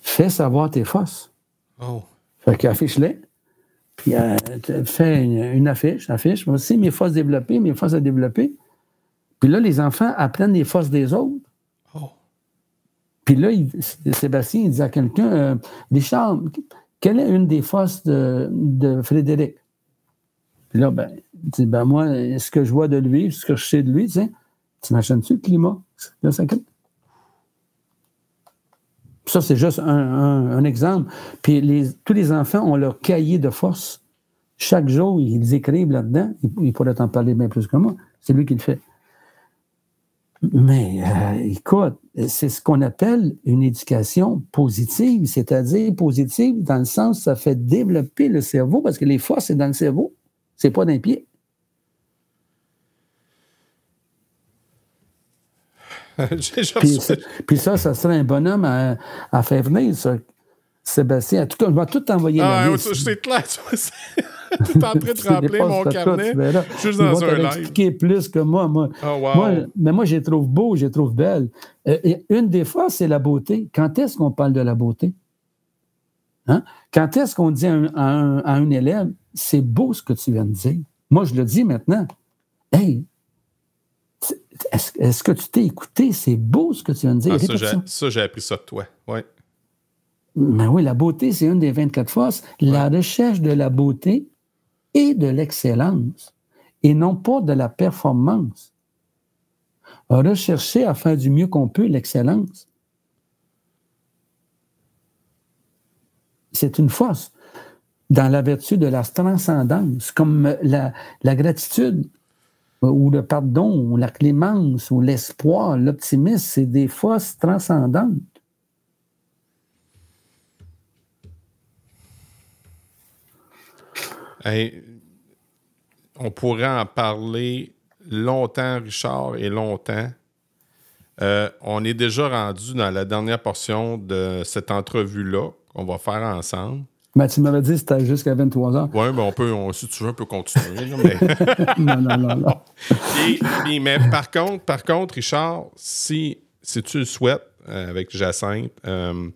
C: Fais savoir tes forces.
B: Oh.
C: Fait qu'affiche-les. Puis fais une affiche. Voici mes forces développées, mes forces à développer. Puis là, les enfants apprennent les forces des autres.
B: Oh.
C: Puis là, Sébastien, il dit à quelqu'un, Richard, quelle est une des forces de Frédéric? Puis là, il dit, moi, ce que je vois de lui, ce que je sais de lui, t'imagines-tu le climat? Ça, c'est juste un exemple. Puis tous les enfants ont leur cahier de force. Chaque jour, ils écrivent là-dedans. Il pourrait t'en parler bien plus que moi. C'est lui qui le fait. Mais écoute, c'est ce qu'on appelle une éducation positive, c'est-à-dire positive dans le sens où ça fait développer le cerveau, parce que les forces, c'est dans le cerveau, c'est pas dans les pieds. Puis ça serait un bonhomme à faire venir, ça. Sébastien, en tout cas, je vais tout t'envoyer la liste.
B: C'est clair, tu es en train de remplir mon carnet. Je suis dans un live.
C: Expliquer plus que moi.
B: Oh, wow.
C: Moi, je les trouve beaux, je les trouve belles. Une des fois, c'est la beauté. Quand est-ce qu'on parle de la beauté? Hein? Quand est-ce qu'on dit à un élève, c'est beau ce que tu viens de dire? Moi, je le dis maintenant. Hey, est-ce que tu t'es écouté? C'est beau ce que tu viens de dire.
B: Ça, j'ai appris ça de toi. Oui.
C: Mais oui, la beauté, c'est une des 24 forces. Ouais. La recherche de la beauté et de l'excellence, et non pas de la performance. Rechercher à faire du mieux qu'on peut l'excellence. C'est une force dans la vertu de la transcendance, comme la gratitude, ou le pardon, ou la clémence, ou l'espoir, l'optimisme, c'est des forces transcendantes.
B: Hey, on pourrait en parler longtemps, Richard, et longtemps. On est déjà rendu dans la dernière portion de cette entrevue-là qu'on va faire ensemble.
C: Ben, tu m'avais dit que c'était jusqu'à 23 heures.
B: Oui, ben si tu veux, on peut continuer. Là, mais...
C: non.
B: Mais par contre, Richard, si tu le souhaites, avec Jacinthe, c'est-tu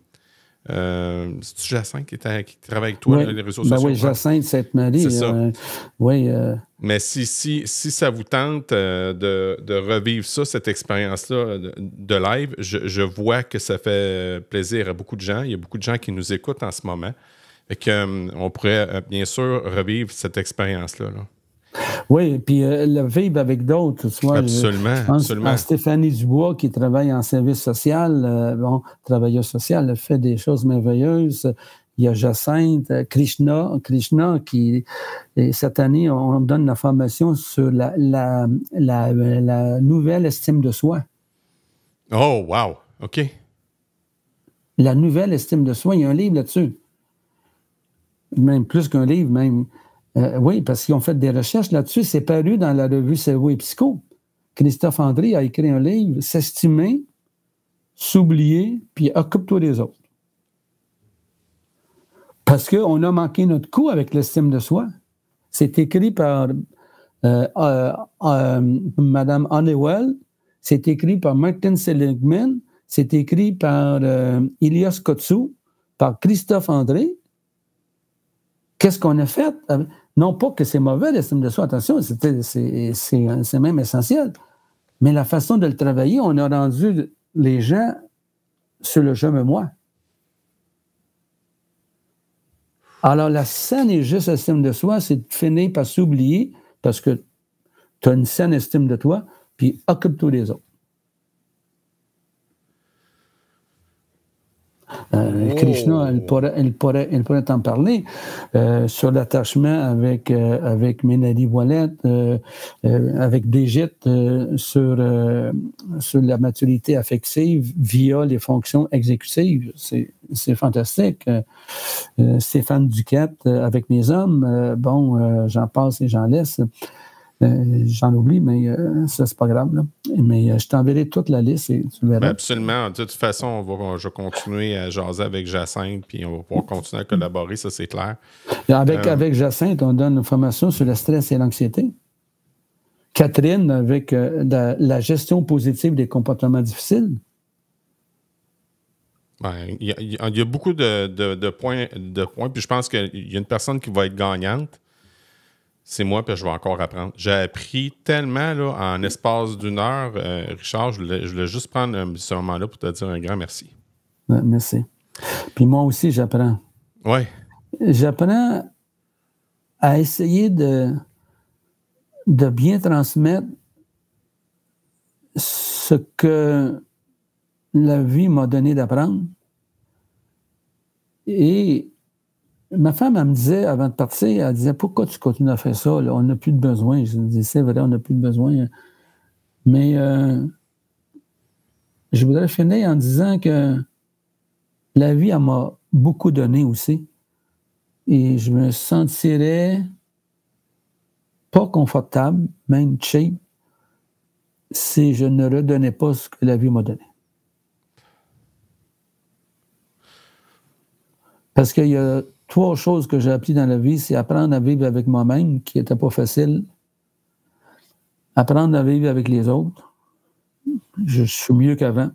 B: Jacinthe qui travaille avec toi, les réseaux sociaux?
C: Oui, Jacinthe, Sainte-Marie.
B: C'est ça.
C: Oui.
B: Mais si ça vous tente de revivre ça, cette expérience-là de live, je vois que ça fait plaisir à beaucoup de gens. Il y a beaucoup de gens qui nous écoutent en ce moment. Et qu'on pourrait, bien sûr, revivre cette expérience-là. Là.
C: Oui, puis le vivre avec d'autres.
B: Absolument,
C: je pense
B: absolument.
C: à Stéphanie Dubois, qui travaille en service social, travailleuse sociale, elle fait des choses merveilleuses. Il y a Jacinthe, Krishna qui, cette année, on donne la formation sur la nouvelle estime de soi.
B: Oh, wow! OK.
C: La nouvelle estime de soi, il y a un livre là-dessus. Même plus qu'un livre, même. Oui, parce qu'ils ont fait des recherches là-dessus. C'est paru dans la revue Cerveau et Psycho. Christophe André a écrit un livre, S'estimer, s'oublier, puis occupe-toi des autres. Parce qu'on a manqué notre coup avec l'estime de soi. C'est écrit par Mme Honeywell, c'est écrit par Martin Seligman, c'est écrit par Ilias Kotsou, par Christophe André. Qu'est-ce qu'on a fait? Non pas que c'est mauvais, l'estime de soi, attention, c'est même essentiel. Mais la façon de le travailler, on a rendu les gens sur le chemin moi. Alors, la saine et juste estime de soi, c'est de finir par s'oublier parce que tu as une saine estime de toi, puis occupe-toi des autres. Krishna, elle pourrait t'en parler sur l'attachement avec Mélanie Ouellette, avec Brigitte sur la maturité affective via les fonctions exécutives. C'est fantastique. Stéphane Duquette avec mes hommes, j'en passe et j'en laisse. J'en oublie, mais ça, c'est pas grave. Là. Mais je t'enverrai toute la liste et tu verras.
B: Absolument. De toute façon, je vais continuer à jaser avec Jacinthe, puis on va pouvoir continuer à collaborer, ça, c'est clair.
C: Avec Jacinthe, on donne une formation sur le stress et l'anxiété. Catherine, avec la gestion positive des comportements difficiles.
B: Il y a beaucoup de points, puis je pense qu'il y a une personne qui va être gagnante. C'est moi, puis je vais encore apprendre. J'ai appris tellement là, en espace d'une heure. Richard, je voulais juste prendre ce moment-là pour te dire un grand merci.
C: Merci. Puis moi aussi, j'apprends.
B: Oui.
C: J'apprends à essayer de bien transmettre ce que la vie m'a donné d'apprendre. Et ma femme, elle me disait, avant de partir, elle disait, pourquoi tu continues à faire ça? Là? On n'a plus de besoin. Je dis, c'est vrai, on n'a plus de besoin. Mais je voudrais finir en disant que la vie, elle m'a beaucoup donné aussi. Et je me sentirais pas confortable, même cheap, si je ne redonnais pas ce que la vie m'a donné. Parce qu'il y a 3 choses que j'ai appris dans la vie, c'est apprendre à vivre avec moi-même, qui n'était pas facile. Apprendre à vivre avec les autres. Je suis mieux qu'avant.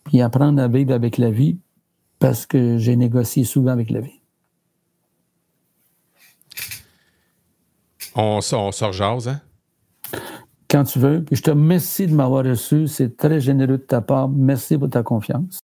C: Puis apprendre à vivre avec la vie, parce que j'ai négocié souvent avec la vie.
B: On se rejase, hein?
C: Quand tu veux. Puis je te remercie de m'avoir reçu. C'est très généreux de ta part. Merci pour ta confiance.